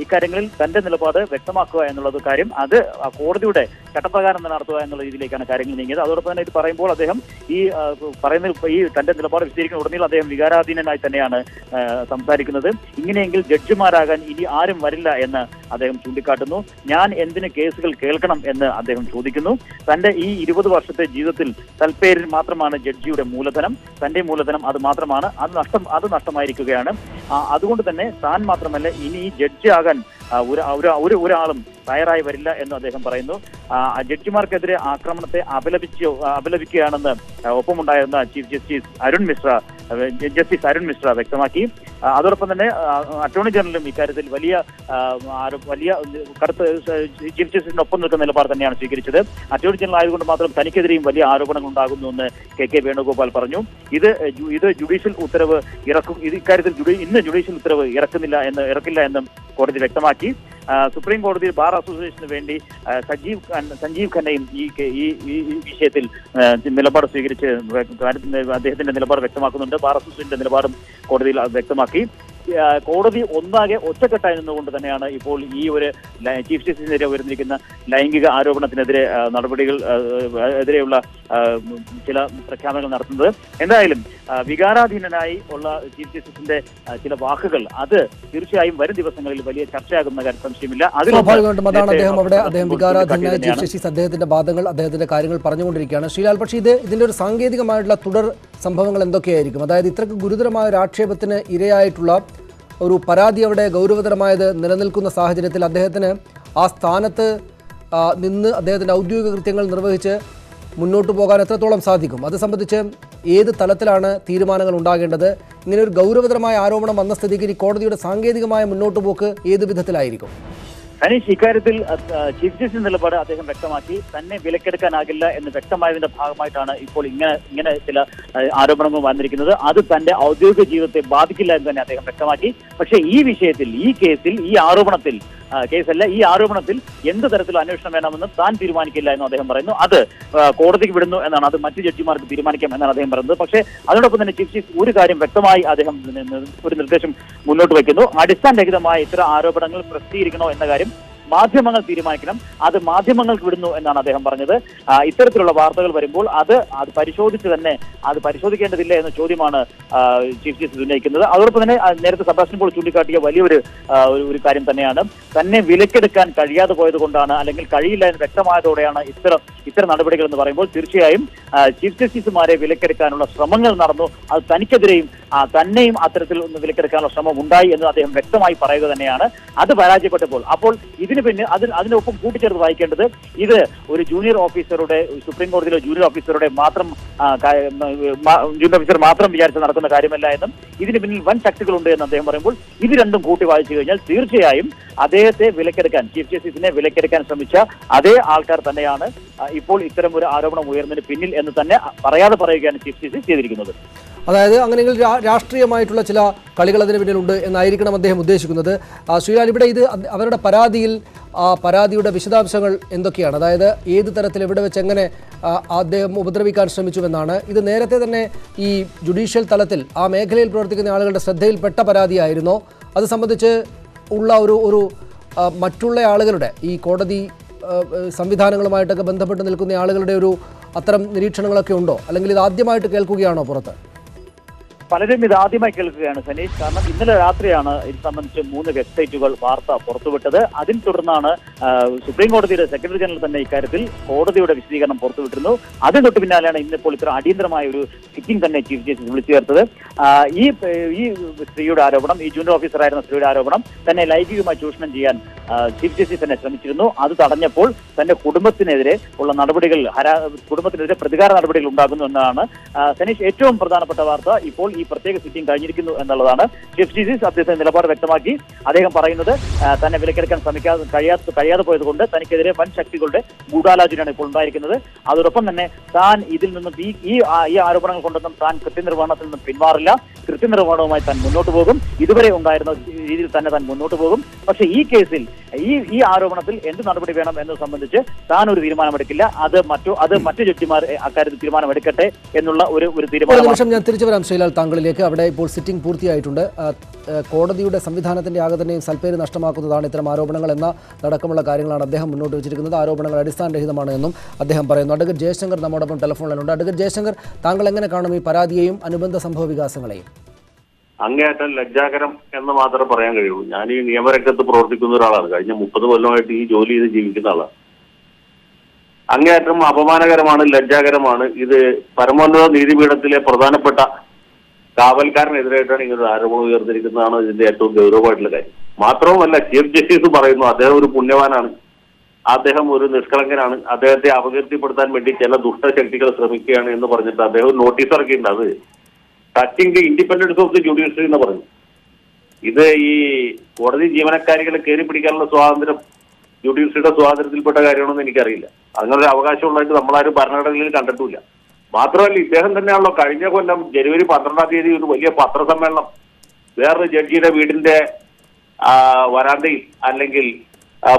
ഇക്കാര്യങ്ങളിൽ തന്റെ നിലപാട് വ്യക്തമാക്കുക എന്നുള്ളത് കാര്യം, അത് കോടതിയുടെ ചട്ടപ്രകാരം തന്നെ നടത്തുക എന്നുള്ള രീതിയിലേക്കാണ് കാര്യങ്ങൾ നീങ്ങിയത്. അതോടൊപ്പം തന്നെ ഇത് പറയുമ്പോൾ അദ്ദേഹം ഈ തന്റെ നിലപാട് വിശദീകരിക്കുന്ന ഉടനീളം അദ്ദേഹം വികാരാധീനനായി തന്നെയാണ് സംസാരിക്കുന്നത്. ഇങ്ങനെയെങ്കിൽ ജഡ്ജിമാരാകാൻ ഇനി ആരും വരില്ല എന്ന് അദ്ദേഹം ചൂണ്ടിക്കാട്ടുന്നു. ഞാൻ എന്തിന് കേസുകൾ കേൾക്കണം എന്ന് അദ്ദേഹം ചോദിക്കുന്നു. തന്റെ ഈ 20 വർഷത്തെ ജീവിതത്തിൽ തൽപ്പേരിൽ മാത്രമാണ് ജഡ്ജിയുടെ മൂലധനം. തന്റെ മൂലധനം അത് മാത്രമാണ്. അത് നഷ്ടമായിരിക്കുകയാണ്. അതുകൊണ്ട് തന്നെ താൻ മാത്രമല്ല ഇനി ഈ ജഡ്ജി ആകാൻ ഒരാളും തയ്യാറായി വരില്ല എന്ന് അദ്ദേഹം പറയുന്നു. ജഡ്ജിമാർക്കെതിരെ ആക്രമണത്തെ അപലപിക്കുകയാണെന്ന് ഒപ്പമുണ്ടായിരുന്ന ചീഫ് ജസ്റ്റിസ് അരുൺ മിശ്ര വ്യക്തമാക്കി. അതോടൊപ്പം തന്നെ അറ്റോർണി ജനറലും ഇക്കാര്യത്തിൽ വലിയ കടുത്ത ചീഫ് ജസ്റ്റിസിനൊപ്പം നിൽക്കുന്ന നിലപാട് തന്നെയാണ് സ്വീകരിച്ചത്. അറ്റോർണി ജനറൽ ആയതുകൊണ്ട് മാത്രം തനിക്കെതിരെയും വലിയ ആരോപണങ്ങൾ ഉണ്ടാകുന്നു എന്ന് കെ വേണുഗോപാൽ പറഞ്ഞു. ഇത് ജുഡീഷ്യൽ ഉത്തരവ് ഇറക്കും. ഇക്കാര്യത്തിൽ ഇന്ന് ജുഡീഷ്യൽ ഉത്തരവ് ഇറക്കില്ല എന്നും കോടതി വ്യക്തമാക്കി. സുപ്രീം കോടതിയിൽ ബാർ അസോസിയേഷന് വേണ്ടി സഞ്ജീവ് ഖന്നയും ഈ വിഷയത്തിൽ നിലപാട് സ്വീകരിച്ച് അദ്ദേഹത്തിന്റെ നിലപാട് വ്യക്തമാക്കുന്നുണ്ട്. ബാർ അസോസിയേഷന്റെ നിലപാടും കോടതിയിൽ വ്യക്തമാക്കി. കോടതി ഒന്നാകെ ഒറ്റക്കെട്ടായി നിന്നുകൊണ്ട് തന്നെയാണ് ഇപ്പോൾ ഈ ഒരു ചീഫ് ജസ്റ്റിസിനെതിരെ ഉയർന്നിരിക്കുന്ന ലൈംഗിക ആരോപണത്തിനെതിരെ എതിരെയുള്ള ചില പ്രഖ്യാപനങ്ങൾ നടത്തുന്നത്. എന്തായാലും വികാരാധീനനായി ഉള്ള ചീഫ് ജസ്റ്റിസിന്റെ ചില വാക്കുകൾ അത് തീർച്ചയായും വരും ദിവസങ്ങളിൽ വലിയ ചർച്ചയാകുന്ന കാര്യം സംശയമില്ല. സ്വാഭാവികമായിട്ടും അതാണ് അദ്ദേഹം വികാരാധീനനായ ചീഫ് ജസ്റ്റിസ് അദ്ദേഹത്തിന്റെ വാദങ്ങൾ, അദ്ദേഹത്തിന്റെ കാര്യങ്ങൾ പറഞ്ഞുകൊണ്ടിരിക്കുകയാണ്. ശ്രീലാൽ, പക്ഷേ ഇതിന്റെ ഒരു സാങ്കേതികമായിട്ടുള്ള തുടർ സംഭവങ്ങൾ എന്തൊക്കെയായിരിക്കും? അതായത് ഇത്രയ്ക്ക് ഗുരുതരമായ ഒരു ആക്ഷേപത്തിന് ഇരയായിട്ടുള്ള ഒരു പരാതി അവിടെ ഗൗരവതരമായത് നിലനിൽക്കുന്ന സാഹചര്യത്തിൽ അദ്ദേഹത്തിന് ആ സ്ഥാനത്ത് നിന്ന് അദ്ദേഹത്തിൻ്റെ ഔദ്യോഗിക കൃത്യങ്ങൾ നിർവഹിച്ച് മുന്നോട്ട് പോകാൻ എത്രത്തോളം സാധിക്കും? അത് സംബന്ധിച്ച് ഏത് തലത്തിലാണ് തീരുമാനങ്ങൾ ഉണ്ടാകേണ്ടത്? ഇങ്ങനെ ഒരു ഗൗരവതരമായ ആരോപണം വന്ന സ്ഥിതിക്ക് ഇനി കോടതിയുടെ സാങ്കേതികമായ മുന്നോട്ട് പോക്ക് ഏത് വിധത്തിലായിരിക്കും? അനീഷ്, ഇക്കാര്യത്തിൽ ചീഫ് ജസ്റ്റിസ് നിലപാട് അദ്ദേഹം വ്യക്തമാക്കി. തന്നെ വിലക്കെടുക്കാനാകില്ല എന്ന് വ്യക്തമായതിന്റെ ഭാഗമായിട്ടാണ് ഇപ്പോൾ ഇങ്ങനെ ചില ആരോപണങ്ങൾ വന്നിരിക്കുന്നത്. അത് തന്റെ ഔദ്യോഗിക ജീവിതത്തെ ബാധിക്കില്ല എന്ന് തന്നെ അദ്ദേഹം വ്യക്തമാക്കി. പക്ഷേ ഈ വിഷയത്തിൽ, ഈ കേസിൽ, ഈ ആരോപണത്തിൽ എന്ത് തരത്തിലുള്ള അന്വേഷണം വേണമെന്ന് താൻ തീരുമാനിക്കില്ല എന്ന് അദ്ദേഹം പറയുന്നു. അത് കോടതിക്ക് വിടുന്നു എന്നാണ്, അത് മറ്റു ജഡ്ജിമാർക്ക് തീരുമാനിക്കാം എന്നാണ് അദ്ദേഹം പറയുന്നത്. പക്ഷേ അതോടൊപ്പം തന്നെ ചീഫ് ജസ്റ്റിസ് ഒരു കാര്യം വ്യക്തമായി അദ്ദേഹം ഒരു നിർദ്ദേശം മുന്നോട്ട് വയ്ക്കുന്നു. അടിസ്ഥാനരഹിതമായ ഇത്തരം ആരോപണങ്ങൾ പ്രസിദ്ധീകരിക്കണോ എന്ന കാര്യം മാധ്യമങ്ങൾ തീരുമാനിക്കണം, അത് മാധ്യമങ്ങൾക്ക് വിടുന്നു എന്നാണ് അദ്ദേഹം പറഞ്ഞത്. ഇത്തരത്തിലുള്ള വാർത്തകൾ വരുമ്പോൾ അത് പരിശോധിച്ച് തന്നെ അത് പരിശോധിക്കേണ്ടതില്ല എന്ന ചോദ്യമാണ് ചീഫ് ജസ്റ്റിസ് ഉന്നയിക്കുന്നത്. അതോടൊപ്പം തന്നെ നേരത്തെ സെബാസ്റ്റ്യൻ പോൾ ചൂണ്ടിക്കാട്ടിയ വലിയൊരു ഒരു കാര്യം തന്നെയാണ്, തന്നെ വിലക്കെടുക്കാൻ കഴിയാതെ പോയത് കൊണ്ടാണ്, അല്ലെങ്കിൽ കഴിയില്ല എന്ന് വ്യക്തമായതോടെയാണ് ഇത്തരം നടപടികൾ എന്ന് പറയുമ്പോൾ തീർച്ചയായും ചീഫ് ജസ്റ്റിസുമാരെ വിലക്കെടുക്കാനുള്ള ശ്രമങ്ങൾ നടന്നു. അത് തനിക്കെതിരെയും തന്നെയും അത്തരത്തിൽ ഒന്ന് വിലക്കെടുക്കാനുള്ള ശ്രമം ഉണ്ടായി എന്ന് അദ്ദേഹം വ്യക്തമായി പറയുക തന്നെയാണ്. അത് പരാജയപ്പെട്ടപ്പോൾ അപ്പോൾ ഇതിന് പിന്നെ അതിനൊപ്പം കൂട്ടിച്ചേർത്ത് വായിക്കേണ്ടത്, ഇത് ഒരു ജൂനിയർ ഓഫീസറുടെ, സുപ്രീം കോടതിയിലെ ജൂനിയർ ഓഫീസർ മാത്രം വിചാരിച്ച് നടക്കുന്ന കാര്യമല്ല എന്നും ഇതിന് പിന്നിൽ വൻ ശക്തികളുണ്ട് എന്ന് അദ്ദേഹം പറയുമ്പോൾ ഇത് രണ്ടും കൂട്ടി വായിച്ചു കഴിഞ്ഞാൽ തീർച്ചയായും അദ്ദേഹത്തെ വിലക്കെടുക്കാൻ, ചീഫ് ജസ്റ്റിസിനെ വിലക്കെടുക്കാൻ ശ്രമിച്ച അതേ ആൾക്കാർ തന്നെയാണ് ഇപ്പോൾ ഇത്തരം ഒരു ആരോപണം ഉയർന്നതിന് പിന്നിൽ എന്ന് തന്നെ പറയാതെ പറയുകയാണ് ചീഫ് ജസ്റ്റിസ് ചെയ്തിരിക്കുന്നത്. അതായത് അങ്ങനെയെങ്കിൽ രാഷ്ട്രീയമായിട്ടുള്ള ചില കളികൾ അതിന് പിന്നിലുണ്ട് എന്നായിരിക്കണം അദ്ദേഹം ഉദ്ദേശിക്കുന്നത്. ശ്രീലാൽ, ഇവിടെ ഇത് അവരുടെ പരാതിയുടെ വിശദാംശങ്ങൾ എന്തൊക്കെയാണ്? അതായത് ഏത് തരത്തിൽ, എവിടെ വെച്ച്, എങ്ങനെ അദ്ദേഹം ഉപദ്രവിക്കാൻ ശ്രമിച്ചുവെന്നാണ്. ഇത് നേരത്തെ തന്നെ ഈ ജുഡീഷ്യൽ തലത്തിൽ ആ മേഖലയിൽ പ്രവർത്തിക്കുന്ന ആളുകളുടെ ശ്രദ്ധയിൽപ്പെട്ട പരാതിയായിരുന്നോ? അത് സംബന്ധിച്ച് ഉള്ള ഒരു മറ്റുള്ള ആളുകളുടെ, ഈ കോടതി സംവിധാനങ്ങളുമായിട്ടൊക്കെ ബന്ധപ്പെട്ട് നിൽക്കുന്ന ആളുകളുടെ ഒരു അത്തരം നിരീക്ഷണങ്ങളൊക്കെ ഉണ്ടോ? അല്ലെങ്കിൽ ഇത് ആദ്യമായിട്ട് കേൾക്കുകയാണോ പുറത്ത്? പലരും ഇത് ആദ്യമായി കേൾക്കുകയാണ് സനീഷ്. കാരണം ഇന്നലെ രാത്രിയാണ് ഇത് സംബന്ധിച്ച് 3 വെബ്സൈറ്റുകൾ വാർത്ത പുറത്തുവിട്ടത്. അതിനെ തുടർന്നാണ് സുപ്രീം കോടതിയുടെ സെക്രട്ടറി ജനറൽ തന്നെ ഇക്കാര്യത്തിൽ കോടതിയുടെ വിശദീകരണം പുറത്തുവിട്ടിരുന്നു. അതിന് തൊട്ട് പിന്നാലെയാണ് ഇന്നിപ്പോൾ ഇത്ര അടിയന്തരമായ ഒരു സിറ്റിംഗ് തന്നെ ചീഫ് ജസ്റ്റിസ് വിളിച്ചു ചേർത്തത്. ഈ സ്ത്രീയുടെ ആരോപണം, ഈ ജൂനിയർ ഓഫീസറായിരുന്ന സ്ത്രീയുടെ ആരോപണം തന്നെ ലൈംഗികമായി ചൂഷണം ചെയ്യാൻ ചീഫ് ജസ്റ്റിസ് തന്നെ ശ്രമിച്ചിരുന്നു. അത് തടഞ്ഞപ്പോൾ തന്റെ കുടുംബത്തിനെതിരെ ഉള്ള നടപടികൾ, കുടുംബത്തിനെതിരെ പ്രതികാര നടപടികൾ ഉണ്ടാകുന്നു എന്നതാണ് സനീഷ് ഏറ്റവും പ്രധാനപ്പെട്ട വാർത്ത. ഇപ്പോൾ ഈ പ്രത്യേക സിറ്റിംഗ് കഴിഞ്ഞിരിക്കുന്നു എന്നുള്ളതാണ്. ചീഫ് ജസ്റ്റിസ് അദ്ദേഹത്തിന്റെ നിലപാട് വ്യക്തമാക്കി. അദ്ദേഹം പറയുന്നത് തന്നെ വിലക്കെടുക്കാൻ കഴിയാതെ പോയതുകൊണ്ട് തനിക്കെതിരെ വൻ ശക്തികളുടെ ഗൂഢാലോചനയാണ് ഇപ്പോൾ ഉണ്ടായിരിക്കുന്നത്. അതോടൊപ്പം തന്നെ താൻ ഇതിൽ നിന്നും ഈ ആരോപണങ്ങൾ കൊണ്ടൊന്നും താൻ കൃത്യനിർവഹണത്തിൽ നിന്നും പിന്മാറില്ല, കൃത്യനിർവഹണവുമായി താൻ മുന്നോട്ട് പോകും, ഇതുവരെ ഉണ്ടായിരുന്ന രീതിയിൽ തന്നെ താൻ മുന്നോട്ട് പോകും. പക്ഷേ ഈ കേസിൽ ഈ ആരോപണത്തിൽ എന്ത് നടപടി വേണം എന്നത് സംബന്ധിച്ച് താൻ ഒരു തീരുമാനമെടുക്കില്ല. അത് മറ്റു ജഡ്ജിമാർ അക്കാര്യത്തിൽ തീരുമാനമെടുക്കട്ടെ എന്നുള്ള ഒരു തീരുമാനം. ഞാൻ തിരിച്ചു വരാം ശ്രീലാൽ താങ്കളിലേക്ക്. അവിടെ ഇപ്പോൾ സിറ്റിംഗ് പൂർത്തിയായിട്ടുണ്ട്. കോടതിയുടെ സംവിധാനത്തിന്റെ ആകെ തന്നെയും സൽപ്പേര് നഷ്ടമാക്കുന്നതാണ് ഇത്തരം ആരോപണങ്ങൾ എന്ന അടക്കമുള്ള കാര്യങ്ങളാണ് അദ്ദേഹം മുന്നോട്ട് വെച്ചിരിക്കുന്നത്. ആരോപണങ്ങൾ അടിസ്ഥാനരഹിതമാണ് എന്നും അദ്ദേഹം പറയുന്നു. അഡ്വക്കേറ്റ് ജയശങ്കർ നമ്മോടൊപ്പം ടെലിഫോണിലുണ്ട്. അഡ്വക്കേറ്റ് ജയശങ്കർ, താങ്കൾ എങ്ങനെ കാണും ഈ പരാതിയെയും അനുബന്ധ സംഭവ വികാസങ്ങളെയും? അങ്ങേയറ്റം ലജ്ജാകരം എന്ന് മാത്രമേ പറയാൻ കഴിയുള്ളൂ. ഞാൻ ഈ നിയമരംഗത്ത് പ്രവർത്തിക്കുന്ന ഒരാളാണ്. കഴിഞ്ഞ 30 കൊല്ലമായിട്ട് ഈ ജോലി ചെയ്ത് ജീവിക്കുന്ന ആളാണ്. അങ്ങേയറ്റം അപമാനകരമാണ്, ലജ്ജാകരമാണ്. ഇത് പരമോന്നത നീതിപീഠത്തിലെ പ്രധാനപ്പെട്ട കാവൽക്കാരനെതിരായിട്ടാണ് ഇങ്ങനൊരു ആരോപണം ഉയർന്നിരിക്കുന്നതാണ് ഇതിന്റെ ഏറ്റവും ഗൗരവമായിട്ടുള്ള കാര്യം. മാത്രവുമല്ല, ചീഫ് ജസ്റ്റിസ് പറയുന്നു അദ്ദേഹം ഒരു പുണ്യവാനാണ്, അദ്ദേഹം ഒരു നിഷ്കളങ്കനാണ്, അദ്ദേഹത്തെ അപകീർത്തിപ്പെടുത്താൻ വേണ്ടി ചില ദുഷ്ടശക്തികൾ ശ്രമിക്കുകയാണ് എന്ന് പറഞ്ഞിട്ട് അദ്ദേഹം നോട്ടീസ് ഇറക്കിയിട്ടുണ്ട്. അത് touching the independence of the judiciary എന്ന് പറഞ്ഞു. ഇത് ഈ കോടതി ജീവനക്കാരികളെ കയറി പിടിക്കാനുള്ള സ്വാതന്ത്ര്യം ജുഡീഷ്യറിയുടെ സ്വാതന്ത്ര്യത്തിൽപ്പെട്ട കാര്യമാണെന്ന് എനിക്കറിയില്ല. അങ്ങനൊരു അവകാശമുള്ളതായിട്ട് നമ്മളാരും ഭരണഘടനയിൽ കണ്ടിട്ടില്ല. മാത്രമല്ല, ഇദ്ദേഹം തന്നെയാണല്ലോ കഴിഞ്ഞ കൊല്ലം ജനുവരി 12-ാം തീയതി ഒരു വലിയ പത്രസമ്മേളനം വേറൊരു ജഡ്ജിയുടെ വീടിന്റെ വരാന്തയിൽ അല്ലെങ്കിൽ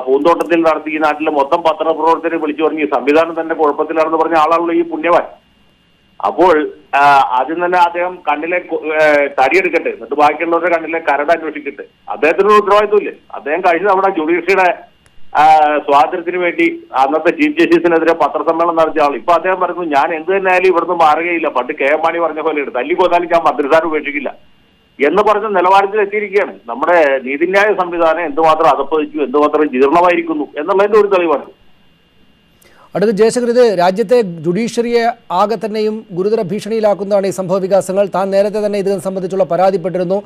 പൂന്തോട്ടത്തിൽ നടത്തി ഈ നാട്ടിലെ മൊത്തം പത്രപ്രവർത്തകരെ വിളിച്ചു പറഞ്ഞ് സംവിധാനം തന്നെ കുഴപ്പത്തിലാണെന്ന് പറഞ്ഞ ആളാണല്ലോ ഈ പുണ്യവാൻ. അപ്പോൾ ആദ്യം തന്നെ അദ്ദേഹം കണ്ണിലെ തടിയെടുക്കട്ടെ, എന്നിട്ട് ബാക്കിയുള്ളവരുടെ കണ്ണിലെ കരട് അന്വേഷിക്കട്ടെ. അദ്ദേഹത്തിനൊരു ഉത്തരവാദിത്വമില്ലേ? അദ്ദേഹം കഴിഞ്ഞ തവണ ജുഡീഷ്യറിയുടെ സ്വാതന്ത്ര്യത്തിന് വേണ്ടി അന്നത്തെ ചീഫ് ജസ്റ്റിസിനെതിരെ പത്രസമ്മേളനം നടത്തിയ ആൾ ഇപ്പൊ അദ്ദേഹം പറയുന്നു ഞാൻ എന്ത് തന്നെയായാലും ഇവിടുന്ന് മാറുകയില്ല, പണ്ട് കെ എം മാണി പറഞ്ഞ പോലെ തല്ലിക്കൊന്നാലും ഞാൻ മന്ത്രിസ്ഥാനം ഉപേക്ഷിക്കില്ല എന്ന് പറഞ്ഞ നിലവാരത്തിൽ എത്തിയിരിക്കുകയാണ്. നമ്മുടെ നീതിന്യായ സംവിധാനം എന്തുമാത്രം അധപ്പതിച്ചു, എന്തുമാത്രം ജീർണമായിരിക്കുന്നു എന്നുള്ളതിന്റെ ഒരു തെളിവാണ്. അഡ്വക്കേറ്റ് ജയശങ്കർ, ഇത് രാജ്യത്തെ ജുഡീഷ്യറിയെ ആകെ തന്നെയും ഗുരുതര ഭീഷണിയിലാക്കുന്നതാണ് ഈ സംഭവ വികാസങ്ങൾ. താൻ നേരത്തെ തന്നെ ഇത് സംബന്ധിച്ചുള്ള പരാതിപ്പെട്ടിരുന്നു.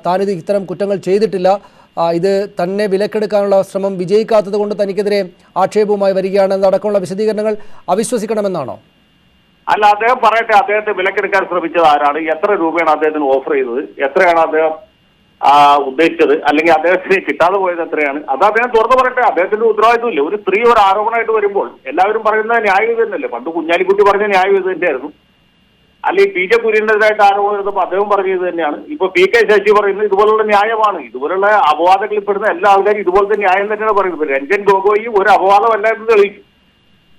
താനിത് ഇത്തരം കുറ്റങ്ങൾ ചെയ്തിട്ടില്ല, ഇത് തന്നെ വിലക്കെടുക്കാനുള്ള ശ്രമം വിജയിക്കാത്തത് കൊണ്ട് തനിക്കെതിരെ ആക്ഷേപവുമായി വരികയാണെന്നടക്കമുള്ള വിശദീകരണങ്ങൾ അവിശ്വസിക്കണമെന്നാണോ? അല്ല, അദ്ദേഹം പറയട്ടെ, അദ്ദേഹത്തെ വിലക്കെടുക്കാൻ ശ്രമിച്ചത് ആരാണ്, എത്ര രൂപയാണ് അദ്ദേഹത്തിന് ഓഫർ ചെയ്തത്, എത്രയാണ് അദ്ദേഹം ഉദ്ദേശിച്ചത്, അല്ലെങ്കിൽ അദ്ദേഹത്തിന് കിട്ടാതെ പോയത് എത്രയാണ്, അത് അദ്ദേഹം തുറന്നു പറയട്ടെ. അദ്ദേഹത്തിന്റെ ഉത്തരവാദിത്വമില്ല. ഒരു സ്ത്രീ ഒരു ആരോപണമായിട്ട് വരുമ്പോൾ എല്ലാവരും പറയുന്നത് ന്യായം ഇത് തന്നെയല്ലേ. പണ്ട് കുഞ്ഞാലിക്കുട്ടി പറഞ്ഞ ന്യായം ഇത് തന്നെയായിരുന്നു. അല്ലെങ്കിൽ പി ജെ കുര്യനെതിരായിട്ട് ആരോപണം എടുത്തപ്പോൾ അദ്ദേഹം പറഞ്ഞത് തന്നെയാണ്. ഇപ്പൊ പി കെ ശശി പറയുന്നത് ഇതുപോലുള്ള ന്യായമാണ്. ഇതുപോലുള്ള അപവാദങ്ങളിൽ പെടുന്ന എല്ലാ ആൾക്കാരും ഇതുപോലത്തെ ന്യായം തന്നെയാണ് പറയുന്നത്. രഞ്ജൻ ഗൊഗോയി ഒരു അപവാദമല്ല എന്ന് തെളിയിക്കും.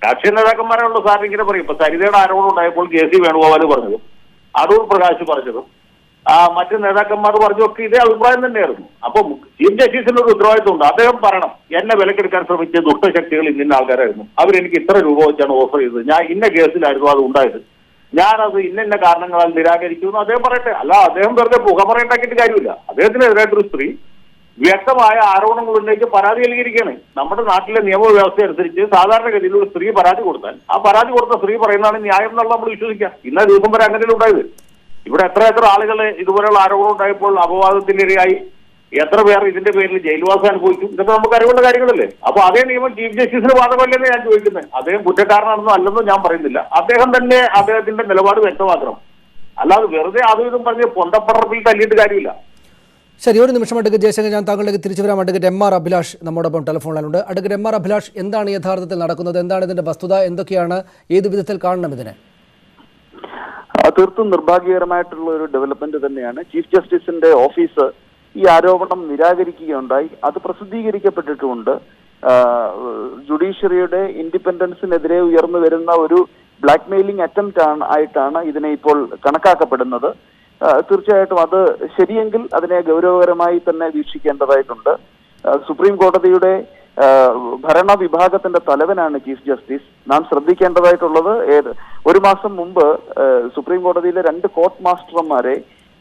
രാഷ്ട്രീയ നേതാക്കന്മാരുള്ള സാർ ഇങ്ങനെ പറയും. ഇപ്പൊ സരിതയുടെ ആരോപണം ഉണ്ടായപ്പോൾ കെ സി വേണുഗോപാൽ പറഞ്ഞതും അടൂർ പ്രകാശ് പറഞ്ഞതും മറ്റു നേതാക്കന്മാർ പറഞ്ഞൊക്കെ ഇതേ അഭിപ്രായം തന്നെയായിരുന്നു. അപ്പൊ ചീഫ് ജസ്റ്റിസിന് ഒരു ഉത്തരവാദിത്വം ഉണ്ട്. അദ്ദേഹം പറയണം, എന്നെ വിലക്കെടുക്കാൻ ശ്രമിച്ച ദുഷ്ടശക്തികൾ ഇന്ന ആൾക്കാരായിരുന്നു, അവരെനിക്ക് ഇത്ര രൂപ വെച്ചാണ് ഓഫർ ചെയ്തത്, ഞാൻ ഇന്ന കേസിലായിരുന്നു അത് ഉണ്ടായത്, ഞാനത് ഇന്ന കാരണങ്ങളാൽ നിരാകരിക്കുന്നു അദ്ദേഹം പറയട്ടെ. അല്ല, അദ്ദേഹം വെറുതെ പുക പറയണ്ടാക്കിയിട്ട് കാര്യമില്ല. അദ്ദേഹത്തിനെതിരായിട്ടൊരു സ്ത്രീ വ്യക്തമായ ആരോപണങ്ങൾ ഉന്നയിച്ച് പരാതി നൽകിയിരിക്കുകയാണ്. നമ്മുടെ നാട്ടിലെ നിയമവ്യവസ്ഥ അനുസരിച്ച് സാധാരണഗതിയിൽ ഒരു സ്ത്രീ പരാതി കൊടുത്താൽ ആ പരാതി കൊടുത്ത സ്ത്രീ പറയുന്നതാണ് ന്യായം എന്നുള്ള നമ്മൾ വിശ്വസിക്കാം. ഇന്ന ദിവസം വരെ അങ്ങനെ ഉണ്ടായത്. ഇവിടെ എത്ര ആളുകൾ ഇതുപോലെയുള്ള ആരോപണം ഉണ്ടായപ്പോൾ അപവാദത്തിനിരയായി എത്ര പേർ ഇതിന്റെ പേരിൽ ജയിൽവാസം അനുഭവിച്ചു, ഇതൊക്കെ നമുക്ക് അറിവുള്ള കാര്യങ്ങളല്ലേ. അപ്പൊ അതേ നിയമം ചീഫ് ജസ്റ്റിസിന് ബാധകമല്ലെന്ന് ഞാൻ ചോദിക്കുന്നത്. അദ്ദേഹം കുറ്റക്കാരനാണെന്നോ അല്ലെന്നോ ഞാൻ പറയുന്നില്ല. അദ്ദേഹം തന്നെ അദ്ദേഹത്തിന്റെ നിലപാട് വ്യക്തമാക്കണം. അല്ലാതെ വെറുതെ അതും ഇതും പറഞ്ഞ് പൊന്തപ്പറപ്പിൽ തല്ലിയിട്ട് കാര്യമില്ല. ശരി, ഒരു നിമിഷം അഡ്വക്കേറ്റ് ജയശങ്കർ, ഞാൻ താങ്കളിലേക്ക് തിരിച്ചു വരാം. അഡ്വക്കേറ്റ് എം ആർ അഭിലാഷ് നമ്മോടൊപ്പം ടെലിഫോൺ ലൈനുണ്ട്. അഡ്വക്കേറ്റ് എം ആർ അഭിലാഷ്, എന്താണ് യഥാർത്ഥത്തിൽ നടക്കുന്നത്? എന്താണ് ഇതിന്റെ വസ്തുത? എന്തൊക്കെയാണ്? ഏത് വിധത്തിൽ കാണണം ഇതിനെ? തീർത്തും നിർഭാഗ്യകരമായിട്ടുള്ള ഒരു ഡെവലപ്മെന്റ് തന്നെയാണ്. ചീഫ് ജസ്റ്റിസിന്റെ ഓഫീസ് ഈ ആരോപണം നിരാകരിക്കുകയുണ്ടായി. അത് പ്രസിദ്ധീകരിക്കപ്പെട്ടിട്ടുമുണ്ട്. ജുഡീഷ്യറിയുടെ ഇൻഡിപെൻഡൻസിനെതിരെ ഉയർന്നു വരുന്ന ഒരു ബ്ലാക്ക് മെയിലിംഗ് അറ്റംപ്റ്റ് ആയിട്ടാണ് ഇതിനെ ഇപ്പോൾ കണക്കാക്കപ്പെടുന്നത്. തീർച്ചയായിട്ടും അത് ശരിയെങ്കിൽ അതിനെ ഗൗരവകരമായി തന്നെ വീക്ഷിക്കേണ്ടതായിട്ടുണ്ട്. സുപ്രീം കോടതിയുടെ ഭരണവിഭാഗത്തിന്റെ തലവനാണ് ചീഫ് ജസ്റ്റിസ്. നാം ശ്രദ്ധിക്കേണ്ടതായിട്ടുള്ളത്, ഒരു മാസം മുമ്പ് സുപ്രീം കോടതിയിലെ 2 കോർട്ട് മാസ്റ്റർമാരെ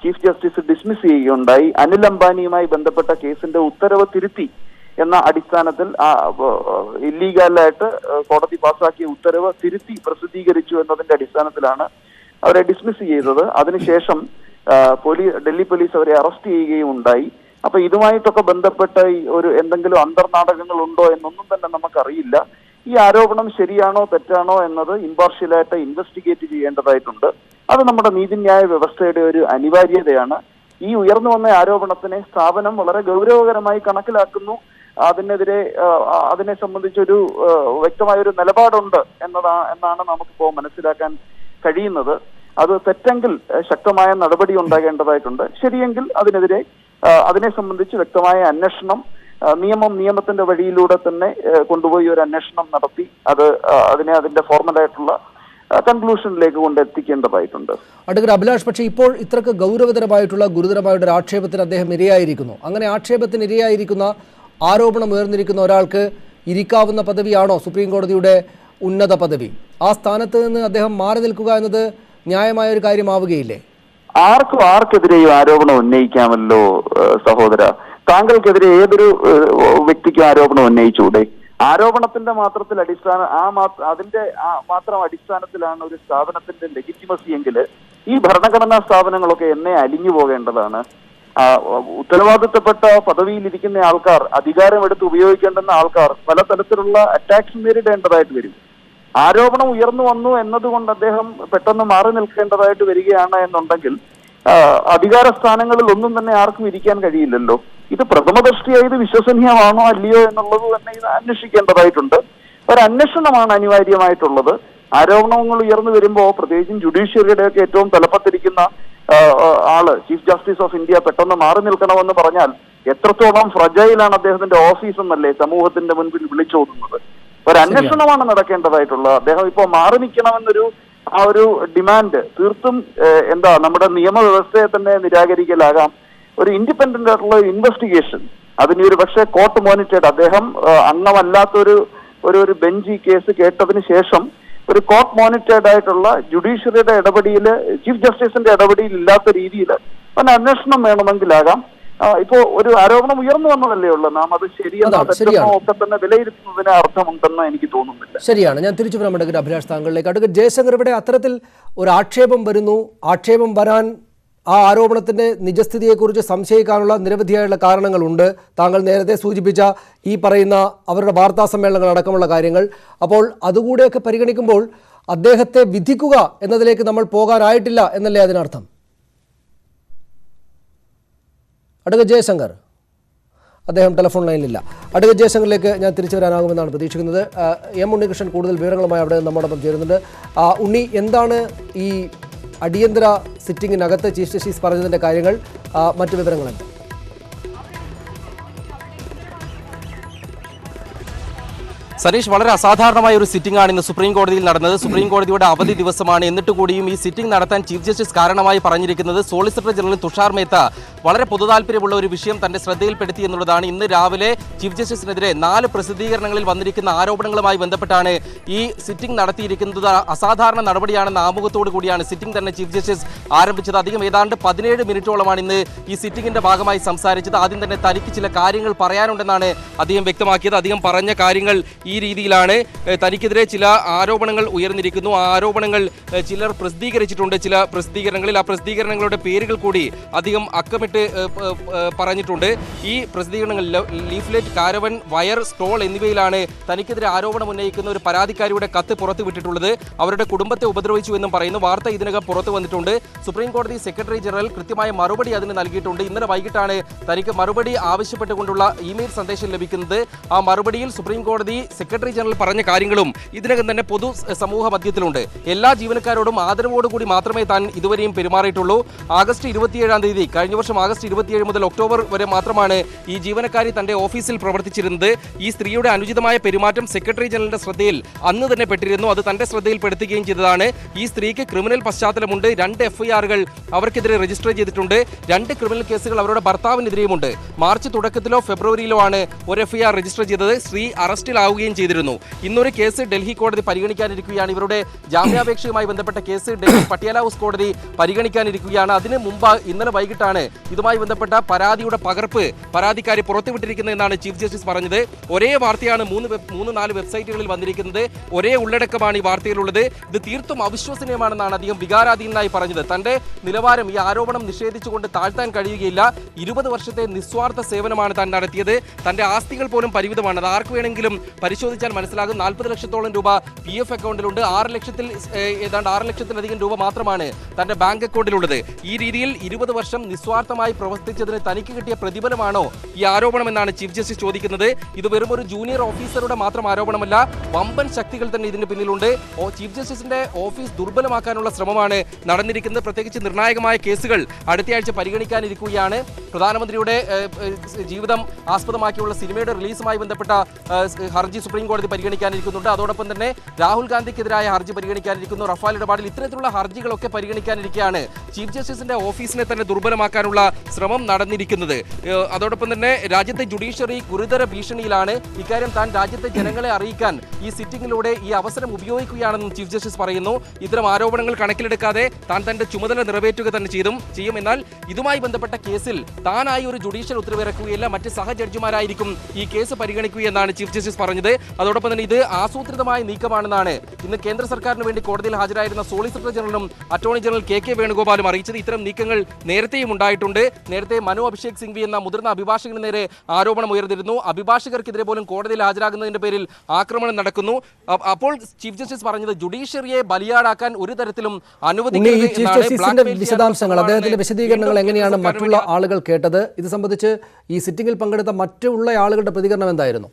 ചീഫ് ജസ്റ്റിസ് ഡിസ്മിസ് ചെയ്യുകയുണ്ടായി. അനിൽ അംബാനിയുമായി ബന്ധപ്പെട്ട കേസിന്റെ ഉത്തരവ് തിരുത്തി എന്ന അടിസ്ഥാനത്തിൽ ഇല്ലീഗലായിട്ട് കോടതി പാസാക്കിയ ഉത്തരവ് തിരുത്തി പ്രസിദ്ധീകരിച്ചു എന്നതിന്റെ അടിസ്ഥാനത്തിലാണ് അവരെ ഡിസ്മിസ് ചെയ്തത്. അതിനുശേഷം ഡൽഹി പോലീസ് അവരെ അറസ്റ്റ് ചെയ്യുകയും ഉണ്ടായി. അപ്പൊ ഇതുമായിട്ടൊക്കെ ബന്ധപ്പെട്ട ഒരു എന്തെങ്കിലും അന്തർനാടകങ്ങൾ ഉണ്ടോ എന്നൊന്നും തന്നെ നമുക്കറിയില്ല. ഈ ആരോപണം ശരിയാണോ തെറ്റാണോ എന്നത് ഇമ്പാർഷ്യലായിട്ട് ഇൻവെസ്റ്റിഗേറ്റ് ചെയ്യേണ്ടതായിട്ടുണ്ട്. അത് നമ്മുടെ നീതിന്യായ വ്യവസ്ഥയുടെ ഒരു അനിവാര്യതയാണ്. ഈ ഉയർന്നു വന്ന ആരോപണത്തിനെ സ്ഥാപനം വളരെ ഗൗരവകരമായി കണക്കിലാക്കുന്നു. അതിനെ സംബന്ധിച്ചൊരു വ്യക്തമായൊരു നിലപാടുണ്ട് എന്നാണ് നമുക്കിപ്പോ മനസ്സിലാക്കാൻ കഴിയുന്നത്. അത് തെറ്റെങ്കിൽ ശക്തമായ നടപടി ഉണ്ടാകേണ്ടതായിട്ടുണ്ട്. ശരിയെങ്കിൽ അതിനെ സംബന്ധിച്ച് വ്യക്തമായ അന്വേഷണം നിയമത്തിന്റെ വഴിയിലൂടെ തന്നെ കൊണ്ടുപോയി ഒരു അന്വേഷണം നടത്തി അതിന്റെ ഫോർമലായിട്ടുള്ള കൺക്ലൂഷനിലേക്ക് കൊണ്ടെത്തിക്കേണ്ടതായിട്ടുണ്ട്. അഡ്വക്കേറ്റ് അഭിലാഷ്, പക്ഷേ ഇപ്പോൾ ഇത്രക്ക് ഗുരുതരമായിട്ടുള്ള ആക്ഷേപത്തിന് അദ്ദേഹം ഇരയായിരിക്കുന്നു. അങ്ങനെ ആക്ഷേപത്തിന് ഇരയായിരിക്കുന്ന, ആരോപണം ഉയർന്നിരിക്കുന്ന ഒരാൾക്ക് ഇരിക്കാവുന്ന പദവിയാണോ സുപ്രീം കോടതിയുടെ ഉന്നത പദവി? ആ സ്ഥാനത്ത് നിന്ന് അദ്ദേഹം മാറി നിൽക്കുക എന്നത് ന്യായമായ ഒരു കാര്യമാവുകയില്ലേ? ആർക്കെതിരെയും ആരോപണം ഉന്നയിക്കാമല്ലോ സഹോദര. താങ്കൾക്കെതിരെ ഏതൊരു വ്യക്തിക്കും ആരോപണം ഉന്നയിച്ചൂടെ? ആരോപണത്തിന്റെ അതിന്റെ മാത്രം അടിസ്ഥാനത്തിലാണ് ഒരു സ്ഥാപനത്തിന്റെ ലെജിറ്റിമസി എങ്കിൽ ഈ ഭരണഘടനാ സ്ഥാപനങ്ങളൊക്കെ എന്നേ അലിഞ്ഞു പോകേണ്ടതാണ്. ഉത്തരവാദിത്തപ്പെട്ട പദവിയിലിരിക്കുന്ന ആൾക്കാർ, അധികാരമെടുത്ത് ഉപയോഗിക്കേണ്ടുന്ന ആൾക്കാർ പലതരത്തിലുള്ള അറ്റാക്സ് നേരിടേണ്ടതായിട്ട് വരും. ആരോപണം ഉയർന്നു വന്നു എന്നതുകൊണ്ട് അദ്ദേഹം പെട്ടെന്ന് മാറി നിൽക്കേണ്ടതായിട്ട് വരികയാണ് എന്നുണ്ടെങ്കിൽ അധികാര സ്ഥാനങ്ങളിൽ ഒന്നും തന്നെ ആർക്കും ഇരിക്കാൻ കഴിയില്ലല്ലോ. ഇത് പ്രഥമദൃഷ്ടിയായി ഇത് വിശ്വസനീയമാണോ അല്ലയോ എന്നുള്ളത് തന്നെ ഇത് അന്വേഷിക്കേണ്ടതായിട്ടുണ്ട്. ഒരു അന്വേഷണമാണ് അനിവാര്യമായിട്ടുള്ളത്. ആരോപണങ്ങൾ ഉയർന്നു വരുമ്പോൾ പ്രത്യേകിച്ചും ജുഡീഷ്യറിയുടെ ഒക്കെ ഏറ്റവും തലപ്പത്തിരിക്കുന്ന ആള് ചീഫ് ജസ്റ്റിസ് ഓഫ് ഇന്ത്യ പെട്ടെന്ന് മാറി നിൽക്കണമെന്ന് പറഞ്ഞാൽ എത്രത്തോളം ഫ്രജൈലാണ് അദ്ദേഹത്തിന്റെ ഓഫീസ് എന്നല്ലേ സമൂഹത്തിന്റെ മുൻപിൽ വിളിച്ചോതുന്നത്. ഒരു അന്വേഷണമാണ് നടക്കേണ്ടതായിട്ടുള്ളത്. അദ്ദേഹം ഇപ്പോൾ മാറി നിൽക്കണമെന്നൊരു ഒരു ഡിമാൻഡ് തീർത്തും നമ്മുടെ നിയമവ്യവസ്ഥയെ തന്നെ നിരാകരിക്കലാകാം. ഒരു ഇൻഡിപെൻഡന്റ് ആയിട്ടുള്ള ഇൻവെസ്റ്റിഗേഷൻ, അതിന് ഒരു പക്ഷേ കോർട്ട് മോണിറ്റേഡ്, അദ്ദേഹം അംഗമല്ലാത്ത ഒരു ബെഞ്ച് ഈ കേസ് കേട്ടതിന് ശേഷം ഒരു കോർട്ട് മോണിറ്റേഡ് ആയിട്ടുള്ള ജുഡീഷ്യറിയുടെ ഇടപെടിയിൽ, ചീഫ് ജസ്റ്റിസിന്റെ ഇടപെടിയിൽ ഇല്ലാത്ത രീതിയിൽ ഒരു അന്വേഷണം വേണമെങ്കിലാകാം. ഇപ്പോ ഒരു ആരോപണം ഉയർന്നു വന്നതല്ലേ ഉള്ളൂ. നാം അത് ശരിയെന്നോ തെറ്റെന്നോ ഒക്കെ തന്നെ വിലയിരുത്തുന്നതിന് അർത്ഥമുണ്ടെന്ന് എനിക്ക് തോന്നുന്നില്ല. ശരിയാണ്. ഞാൻ തിരിച്ചു വരാം അഡ്വക്കേറ്റ് അഭിലാഷ് താങ്കളിലേക്ക്. അഡ്വക്കേറ്റ് ജയശങ്കർ, ഇവിടെ അത്തരത്തിൽ ഒരു ആക്ഷേപം വരുന്നു. ആക്ഷേപം വരാൻ ആ ആരോപണത്തിന്റെ നിജസ്ഥിതിയെക്കുറിച്ച് സംശയിക്കാനുള്ള നിരവധിയായുള്ള കാരണങ്ങളുണ്ട്. താങ്കൾ നേരത്തെ സൂചിപ്പിച്ച ഈ പറയുന്ന അവരുടെ വാർത്താ സമ്മേളനങ്ങൾ അടക്കമുള്ള കാര്യങ്ങൾ. അപ്പോൾ അതുകൂടെയൊക്കെ പരിഗണിക്കുമ്പോൾ അദ്ദേഹത്തെ വിധിക്കുക എന്നതിലേക്ക് നമ്മൾ പോകാനായിട്ടില്ല എന്നല്ലേ അതിനർത്ഥം? അഡ്വക്കേറ്റ് ജയശങ്കർ, അദ്ദേഹം ടെലിഫോൺ ലൈനിലില്ല. അഡ്വക്കേറ്റ് ജയശങ്കറിലേക്ക് ഞാൻ തിരിച്ചു വരാനാകുമെന്നാണ് പ്രതീക്ഷിക്കുന്നത്. എം ഉണ്ണികൃഷ്ണൻ കൂടുതൽ വിവരങ്ങളുമായി അവിടെ നമ്മോടൊപ്പം ചേരുന്നുണ്ട്. ഉണ്ണി, എന്താണ് ഈ അടിയന്തര സിറ്റിംഗിനകത്ത് ചീഫ് ജസ്റ്റിസ് പറഞ്ഞതിൻ്റെ കാര്യങ്ങൾ, മറ്റു വിവരങ്ങളുണ്ട്? സനീഷ്, വളരെ അസാധാരണമായ ഒരു സിറ്റിംഗ് ആണ് ഇന്ന് സുപ്രീം കോടതിയിൽ നടന്നത്. സുപ്രീം കോടതിയുടെ അവധി ദിവസമാണ്. എന്നിട്ട് കൂടിയും ഈ സിറ്റിംഗ് നടത്താൻ ചീഫ് ജസ്റ്റിസ് കാരണമായി പറഞ്ഞിരിക്കുന്നത് സോളിസിറ്റർ ജനറൽ തുഷാർ മേത്ത വളരെ പൊതുതാൽപര്യമുള്ള ഒരു വിഷയം തന്റെ ശ്രദ്ധയിൽപ്പെടുത്തി എന്നുള്ളതാണ്. ഇന്ന് രാവിലെ ചീഫ് ജസ്റ്റിസിനെതിരെ 4 പ്രസിദ്ധീകരണങ്ങളിൽ വന്നിരിക്കുന്ന ആരോപണങ്ങളുമായി ബന്ധപ്പെട്ടാണ് ഈ സിറ്റിംഗ് നടത്തിയിരിക്കുന്നത്. അസാധാരണ നടപടിയാണെന്ന ആമുഖത്തോടു കൂടിയാണ് സിറ്റിംഗ് തന്നെ ചീഫ് ജസ്റ്റിസ് ആരംഭിച്ചത്. അധികം ഏതാണ്ട് 17 മിനിറ്റോളമാണ് ഇന്ന് ഈ സിറ്റിംഗിന്റെ ഭാഗമായി സംസാരിച്ചത്. ആദ്യം തന്നെ തനിക്ക് ചില കാര്യങ്ങൾ പറയാനുണ്ടെന്നാണ് അദ്ദേഹം വ്യക്തമാക്കിയത്. അദ്ദേഹം പറഞ്ഞ കാര്യങ്ങൾ ഈ രീതിയിലാണ്. തനിക്കെതിരെ ചില ആരോപണങ്ങൾ ഉയർന്നിരിക്കുന്നു. ആ ആരോപണങ്ങൾ ചിലർ പ്രസിദ്ധീകരിച്ചിട്ടുണ്ട്. ചില പ്രസിദ്ധീകരണങ്ങളിൽ ആ പ്രസിദ്ധീകരണങ്ങളുടെ പേരുകൾ കൂടി അധികം അക്കമിട്ട് പറഞ്ഞിട്ടുണ്ട്. ഈ പ്രസിദ്ധീകരണങ്ങൾ ലീഫ്ലെറ്റ്, കാരവൻ, വയർ, സ്റ്റോൾ എന്നിവയിലാണ് തനിക്കെതിരെ ആരോപണം ഉന്നയിക്കുന്ന ഒരു പരാതിക്കാരിയുടെ കത്ത് പുറത്തുവിട്ടിട്ടുള്ളത്. അവരുടെ കുടുംബത്തെ ഉപദ്രവിച്ചു എന്നും പറയുന്നു. വാർത്ത ഇതിനകം പുറത്തു വന്നിട്ടുണ്ട്. സുപ്രീം കോടതി സെക്രട്ടറി ജനറൽ കൃത്യമായ മറുപടി അതിന് നൽകിയിട്ടുണ്ട്. ഇന്നലെ വൈകിട്ടാണ് തനിക്ക് മറുപടി ആവശ്യപ്പെട്ടുകൊണ്ടുള്ള ഇമെയിൽ സന്ദേശം ലഭിക്കുന്നത്. ആ മറുപടിയിൽ സുപ്രീം കോടതി സെക്രട്ടറി ജനറൽ പറഞ്ഞ കാര്യങ്ങളും ഇതിനകം തന്നെ പൊതു സമൂഹ മധ്യത്തിലുണ്ട്. എല്ലാ ജീവനക്കാരോടും ആദരവോടുകൂടി മാത്രമേ താൻ ഇതുവരെയും പെരുമാറിയിട്ടുള്ളൂ. ആഗസ്റ്റ് 27-ാം തീയതി, കഴിഞ്ഞ വർഷം ആഗസ്റ്റ് 27 മുതൽ ഒക്ടോബർ വരെ മാത്രമാണ് ഈ ജീവനക്കാരി തന്റെ ഓഫീസിൽ പ്രവർത്തിച്ചിരുന്നത്. ഈ സ്ത്രീയുടെ അനുചിതമായ പെരുമാറ്റം സെക്രട്ടറി ജനറലിന്റെ ശ്രദ്ധയിൽ അന്ന് തന്നെ പെട്ടിരുന്നു. അത് തന്റെ ശ്രദ്ധയിൽപ്പെടുത്തുകയും ചെയ്തതാണ്. ഈ സ്ത്രീക്ക് ക്രിമിനൽ പശ്ചാത്തലമുണ്ട്. 2 FIR-കൾ അവർക്കെതിരെ രജിസ്റ്റർ ചെയ്തിട്ടുണ്ട്. 2 ക്രിമിനൽ കേസുകൾ അവരുടെ ഭർത്താവിനെതിരെയുമുണ്ട്. മാർച്ച് തുടക്കത്തിലോ ഫെബ്രുവരിയിലോ ആണ് ഒരു FIR രജിസ്റ്റർ ചെയ്തത്. സ്ത്രീ അറസ്റ്റിലാവുകയും ചെയ്തിരുന്നു. ഇന്നൊരു കേസ് ഡൽഹി കോടതി പരിഗണിക്കാനിരിക്കുകയാണ്. ഇവരുടെ ജാമ്യാപേക്ഷയുമായി ബന്ധപ്പെട്ട കേസ് ഡൽഹി പട്യാല ഹൗസ് കോടതി പരിഗണിക്കാനിരിക്കുകയാണ്. അതിന് മുമ്പ് ഇന്നലെ വൈകിട്ടാണ് ഇതുമായി ബന്ധപ്പെട്ട പരാതിയുടെ പകർപ്പ് പരാതിക്കാരി പുറത്തുവിട്ടിരിക്കുന്നത് എന്നാണ് ചീഫ് ജസ്റ്റിസ് പറഞ്ഞത്. ഒരേ വാർത്തയാണ് 3-4 വെബ്സൈറ്റുകളിൽ വന്നിരിക്കുന്നത്. ഒരേ ഉള്ളടക്കമാണ് ഈ വാർത്തയിലുള്ളത്. ഇത് തീർത്തും അവിശ്വസനീയമാണെന്നാണ് അദ്ദേഹം വികാരാധീനനായി പറഞ്ഞത്. തന്റെ നിലവാരം, ഈ ആരോപണം നിഷേധിച്ചുകൊണ്ട് താഴ്ത്താൻ കഴിയുകയില്ല. 20 വർഷത്തെ നിസ്വാർത്ഥ സേവനമാണ് താൻ നടത്തിയത്. തന്റെ ആസ്തികൾ പോലും പരിമിതമാണ്. അത് ആർക്ക് വേണമെങ്കിലും പരിശോധിച്ചാൽ മനസ്സിലാകും. 40 ലക്ഷത്തോളം രൂപ PF അക്കൗണ്ടിലുണ്ട്. 6 ലക്ഷത്തിലധികം രൂപ മാത്രമാണ് തന്റെ ബാങ്ക് അക്കൗണ്ടിലുള്ളത്. ഈ രീതിയിൽ 20 വർഷം നിസ്വാർത്ഥമായി പ്രവർത്തിച്ചതിന് തനിക്ക് കിട്ടിയ പ്രതിഫലമാണോ ഈ ആരോപണം എന്നാണ് ചീഫ് ജസ്റ്റിസ് ചോദിക്കുന്നത്. ഇത് വെറും ഒരു ജൂനിയർ ഓഫീസറുടെ മാത്രം ആരോപണമല്ല, വമ്പൻ ശക്തികൾ തന്നെ ഇതിന് പിന്നിലുണ്ട്. ചീഫ് ജസ്റ്റിസിന്റെ ഓഫീസ് ദുർബലമാക്കാനുള്ള ശ്രമമാണ് നടന്നിരിക്കുന്നത്. പ്രത്യേകിച്ച് നിർണായകമായ കേസുകൾ അടുത്തയാഴ്ച പരിഗണിക്കാനിരിക്കുകയാണ്. പ്രധാനമന്ത്രിയുടെ ജീവിതം ആസ്പദമാക്കിയുള്ള സിനിമയുടെ റിലീസുമായി ബന്ധപ്പെട്ട ഹർജി സുപ്രീം കോടതി പരിഗണിക്കാനിരിക്കുന്നുണ്ട്. അതോടൊപ്പം തന്നെ രാഹുൽ ഗാന്ധിക്കെതിരായ ഹർജി പരിഗണിക്കാനിരിക്കുന്നു. റഫാൽ ഇടപാടിൽ ഇത്തരത്തിലുള്ള ഹർജികളൊക്കെ പരിഗണിക്കാനിരിക്കുകയാണ് ചീഫ് ജസ്റ്റിസിന്റെ ഓഫീസിനെ തന്നെ ദുർബലമാക്കാനുള്ള ശ്രമം നടന്നിരിക്കുന്നത്. അതോടൊപ്പം തന്നെ രാജ്യത്തെ ജുഡീഷ്യറി ഗുരുതര ഭീഷണിയിലാണ്. ഇക്കാര്യം താൻ രാജ്യത്തെ ജനങ്ങളെ അറിയിക്കാൻ ഈ സിറ്റിംഗിലൂടെ ഈ അവസരം ഉപയോഗിക്കുകയാണെന്നും ചീഫ് ജസ്റ്റിസ് പറയുന്നു. ഇത്തരം ആരോപണങ്ങൾ കണക്കിലെടുക്കാതെ താൻ തന്റെ ചുമതല നിറവേറ്റുക തന്നെ ചെയ്യും. എന്നാൽ ഇതുമായി ബന്ധപ്പെട്ട കേസിൽ താനായി ഒരു ജുഡീഷ്യൽ ഉത്തരവിറക്കുകയില്ല, മറ്റ് സഹജഡ്ജിമാരായിരിക്കും ഈ കേസ് പരിഗണിക്കുകയെന്നാണ് ചീഫ് ജസ്റ്റിസ് പറഞ്ഞത്. അതോടൊപ്പം തന്നെ ഇത് ആസൂത്രിതമായ നീക്കമാണെന്നാണ് ഇന്ന് കേന്ദ്ര സർക്കാരിന് വേണ്ടി കോടതിയിൽ ഹാജരായിരുന്ന സോളിസിറ്റർ ജനറലും അറ്റോർണി ജനറൽ KK വേണുഗോപാലും അറിയിച്ചത്. ഇത്തരം നീക്കങ്ങൾ നേരത്തെയും ഉണ്ടായിട്ടുണ്ട്. നേരത്തെ മനു അഭിഷേക് സിംഗ്വി എന്ന മുതിർന്ന അഭിഭാഷകന് നേരെ ആരോപണം ഉയർന്നിരുന്നു. അഭിഭാഷകർക്കെതിരെ പോലും കോടതിയിൽ ഹാജരാകുന്നതിന്റെ പേരിൽ ആക്രമണം നടക്കുന്നു. അപ്പോൾ ചീഫ് ജസ്റ്റിസ് പറഞ്ഞത് ജുഡീഷ്യറിയെ ബലിയാടാക്കാൻ ഒരു തരത്തിലും അനുവദിക്കരുത്. വിശദാംശങ്ങൾ, അദ്ദേഹത്തിന്റെ വിശദീകരണങ്ങൾ എങ്ങനെയാണ് മറ്റുള്ള ആളുകൾ കേട്ടത്? ഇത് സംബന്ധിച്ച് ഈ സിറ്റിംഗിൽ പങ്കെടുത്ത മറ്റുള്ള ആളുകളുടെ പ്രതികരണം എന്തായിരുന്നു?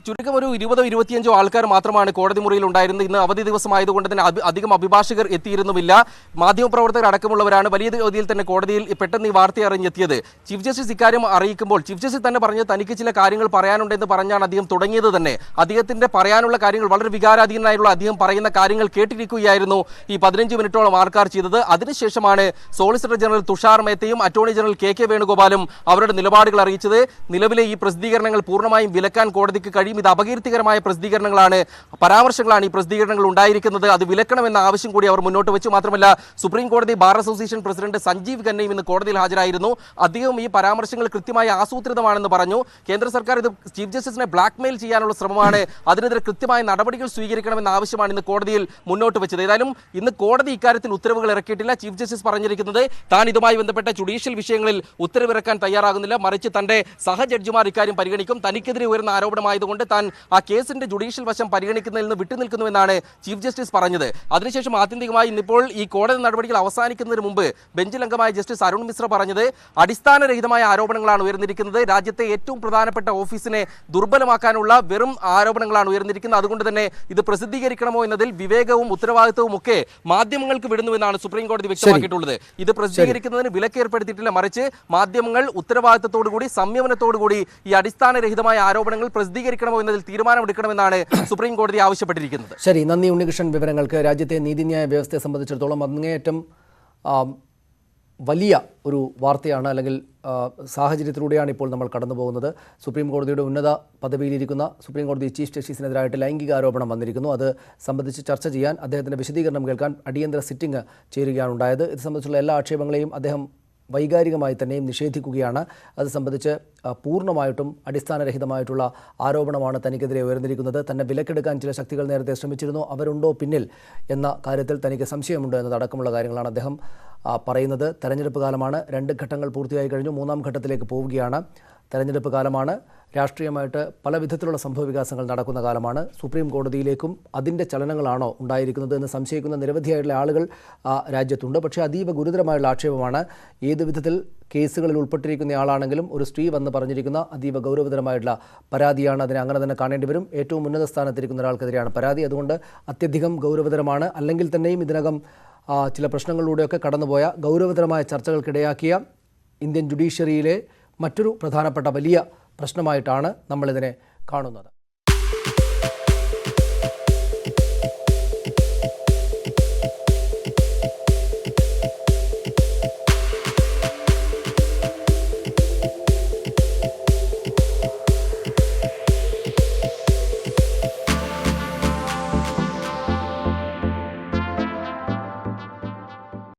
ചുരുക്കം ഒരു 20-25 ആൾക്കാർ മാത്രമാണ് കോടതി മുറിയിൽ ഉണ്ടായിരുന്നത്. ഇന്ന് അവധി ദിവസമായതുകൊണ്ട് തന്നെ അധികം അഭിഭാഷകർ എത്തിയിരുന്നുമില്ല. മാധ്യമപ്രവർത്തകർ അടക്കമുള്ളവരാണ് വലിയ തോതിൽ തന്നെ കോടതിയിൽ പെട്ടെന്ന് ഈ വാർത്ത അറിഞ്ഞെത്തിയത്. ചീഫ് ജസ്റ്റിസ് ഇക്കാര്യം അറിയിക്കുമ്പോൾ ചീഫ് ജസ്റ്റിസ് തന്നെ പറഞ്ഞത് തനിക്ക് ചില കാര്യങ്ങൾ പറയാനുണ്ടെന്ന് പറഞ്ഞാണ് അദ്ദേഹം തുടങ്ങിയത് തന്നെ. അദ്ദേഹത്തിന്റെ പറയാനുള്ള കാര്യങ്ങൾ വളരെ വികാരാധീനനായുള്ള അദ്ദേഹം പറയുന്ന കാര്യങ്ങൾ കേട്ടിരിക്കുകയായിരുന്നു ഈ 15 മിനിറ്റോളം ആൾക്കാർ ചെയ്തത്. അതിനുശേഷമാണ് സോളിസിറ്റർ ജനറൽ തുഷാർ മേത്തയും അറ്റോർണി ജനറൽ KK വേണുഗോപാലും അവരുടെ നിലപാടുകൾ അറിയിച്ചത്. നിലവിലെ ഈ പ്രസിദ്ധീകരണങ്ങൾ പൂർണ്ണമായും വിലക്കാൻ കോടതിക്ക് കഴിയും. ഇത് അപകീർത്തികരമായ പ്രസിദ്ധീകരണങ്ങളാണ്, പരാമർശങ്ങളാണ് ഈ പ്രസിദ്ധീകരണങ്ങൾ ഉണ്ടായിരിക്കുന്നത്. അത് വിലക്കണമെന്ന ആവശ്യം കൂടി അവർ മുന്നോട്ട് വെച്ചു. മാത്രമല്ല സുപ്രീം കോടതി ബാർ അസോസിയേഷൻ പ്രസിഡന്റ് സഞ്ജീവ് ഖന്നയും ഇന്ന് കോടതിയിൽ ഹാജരായിരുന്നു. അദ്ദേഹം ഈ പരാമർശങ്ങൾ കൃത്യമായി ആസൂത്രിതമാണെന്ന് പറഞ്ഞു. കേന്ദ്ര സർക്കാർ ഇത് ചീഫ് ജസ്റ്റിസിനെ ബ്ലാക്ക്മെയിൽ ചെയ്യാനുള്ള ശ്രമമാണ്, അതിനെതിരെ കൃത്യമായ നടപടികൾ സ്വീകരിക്കണമെന്ന ആവശ്യമാണ് ഇന്ന് കോടതിയിൽ മുന്നോട്ട് വെച്ചത്. ഏതായാലും ഇന്ന് കോടതി ഇക്കാര്യത്തിൽ ഉത്തരവുകൾ ഇറക്കിയിട്ടില്ല. ചീഫ് ജസ്റ്റിസ് പറഞ്ഞിരിക്കുന്നത് താൻ ഇതുമായി ബന്ധപ്പെട്ട ജുഡീഷ്യൽ വിഷയങ്ങളിൽ ഉത്തരവിറക്കാൻ തയ്യാറാകുന്നില്ല, മറിച്ച് തന്റെ സഹജഡ്ജിമാർ ഇക്കാര്യം പരിഗണിക്കും. തനിക്കെതിരെ ഉയർന്ന ആരോപണമായതുകൊണ്ട് താൻ ആ കേസിന്റെ ജുഡീഷ്യൽ വശം പരിഗണിക്കുന്നതിൽ നിന്ന് വിട്ടുനിൽക്കുന്നുവെന്നാണ് ചീഫ് ജസ്റ്റിസ് പറഞ്ഞത്. അതിനുശേഷം ആത്യന്തികമായി ഇന്നിപ്പോൾ ഈ കോടതി നടപടികൾ അവസാനിക്കുന്നതിന് മുമ്പ് ബെഞ്ചിലംഗമായ ജസ്റ്റിസ് അരുൺ മിശ്ര പറഞ്ഞത് അടിസ്ഥാനരഹിതമായ ആരോപണങ്ങളാണ് ഉയർന്നിരിക്കുന്നത്. രാജ്യത്തെ ഏറ്റവും പ്രധാനപ്പെട്ട ഓഫീസിനെ ദുർബലമാക്കാനുള്ള വെറും ആരോപണങ്ങളാണ് ഉയർന്നിരിക്കുന്നത്. അതുകൊണ്ട് തന്നെ ഇത് പ്രസിദ്ധീകരിക്കണമോ എന്നതിൽ വിവേകവും ഉത്തരവാദിത്വവും ഒക്കെ മാധ്യമങ്ങൾക്ക് വിടുന്നുവെന്നാണ് സുപ്രീം കോടതി വ്യക്തമാക്കിയിട്ടുള്ളത്. ഇത് പ്രസിദ്ധീകരിക്കുന്നതിന് വിലക്ക് ഏർപ്പെടുത്തിയിട്ടില്ല, മറിച്ച് മാധ്യമങ്ങൾ ഉത്തരവാദിത്തത്തോടുകൂടി സംയമനത്തോടുകൂടി ഈ അടിസ്ഥാനരഹിതമായ ആരോപണങ്ങൾ പ്രസിദ്ധീകരിക്കണമോ എന്നതിൽ തീരുമാനമെടുക്കണമെന്നാണ് സുപ്രീം കോടതി ആവശ്യപ്പെട്ടിരിക്കുന്നത്. ശരി, നന്ദി ഉണ്ണികൃഷ്ണൻ വിവരങ്ങൾക്ക്. രാജ്യത്തെ നീതിന്യായ വ്യവസ്ഥയെ സംബന്ധിച്ചിടത്തോളം അങ്ങേയറ്റം വലിയ ഒരു വാർത്തയാണ്, അല്ലെങ്കിൽ സാഹചര്യത്തിലൂടെയാണ് ഇപ്പോൾ നമ്മൾ കടന്നു പോകുന്നത്. സുപ്രീം കോടതിയുടെ ഉന്നത പദവിയിലിരിക്കുന്ന സുപ്രീം കോടതി ചീഫ് ജസ്റ്റിസിനെതിരായിട്ട് ലൈംഗിക ആരോപണം വന്നിരിക്കുന്നു. അത് സംബന്ധിച്ച് ചർച്ച ചെയ്യാൻ, അദ്ദേഹത്തിൻ്റെ വിശദീകരണം കേൾക്കാൻ അടിയന്തര സിറ്റിംഗ് ചേരുകയാണ് ഉണ്ടായത്. ഇത് സംബന്ധിച്ചുള്ള എല്ലാ ആക്ഷേപങ്ങളെയും അദ്ദേഹം വൈകാരികമായി തന്നെയും നിഷേധിക്കുകയാണ്. അത് സംബന്ധിച്ച് പൂർണ്ണമായിട്ടും അടിസ്ഥാനരഹിതമായിട്ടുള്ള ആരോപണമാണ് തനിക്കെതിരെ ഉയർന്നിരിക്കുന്നത്. തന്നെ വിലക്കെടുക്കാൻ ചില ശക്തികൾ നേരത്തെ ശ്രമിച്ചിരുന്നു, അവരുണ്ടോ പിന്നിൽ എന്ന കാര്യത്തിൽ തനിക്ക് സംശയമുണ്ട് എന്നതടക്കമുള്ള കാര്യങ്ങളാണ് അദ്ദേഹം പറയുന്നത്. തെരഞ്ഞെടുപ്പ് കാലമാണ്, 2 ഘട്ടങ്ങൾ പൂർത്തിയായി കഴിഞ്ഞു, 3ാം ഘട്ടത്തിലേക്ക് പോവുകയാണ്. തെരഞ്ഞെടുപ്പ് കാലമാണ്, രാഷ്ട്രീയമായിട്ട് പല വിധത്തിലുള്ള സംഭവവികാസങ്ങൾ നടക്കുന്ന കാലമാണ്. സുപ്രീം കോടതിയിലേക്കും അതിൻ്റെ ചലനങ്ങളാണോ ഉണ്ടായിരിക്കുന്നത് എന്ന് സംശയിക്കുന്ന നിരവധിയായിട്ടുള്ള ആളുകൾ രാജ്യത്തുണ്ട്. പക്ഷേ അതീവ ഗുരുതരമായുള്ള ആക്ഷേപമാണ്. ഏത് വിധത്തിൽ കേസുകളിൽ ഉൾപ്പെട്ടിരിക്കുന്ന ആളാണെങ്കിലും ഒരു സ്ത്രീ വന്ന് പറഞ്ഞിരിക്കുന്ന അതീവ ഗൗരവതരമായിട്ടുള്ള പരാതിയാണ്. അതിനെ അങ്ങനെ തന്നെ കാണേണ്ടി വരും. ഏറ്റവും ഉന്നത സ്ഥാനത്തിരിക്കുന്ന ഒരാൾക്കെതിരെയാണ് പരാതി. അതുകൊണ്ട് അത്യധികം ഗൗരവതരമാണ്. അല്ലെങ്കിൽ തന്നെയും ഇതിനകം ചില പ്രശ്നങ്ങളിലൂടെയൊക്കെ കടന്നുപോയ ഗൗരവതരമായ ചർച്ചകൾക്കിടയാക്കിയ ഇന്ത്യൻ ജുഡീഷ്യറിയിലെ മറ്റൊരു പ്രധാനപ്പെട്ട വലിയ പ്രശ്നമായിട്ടാണ് നമ്മളിതിനെ കാണുന്നത്.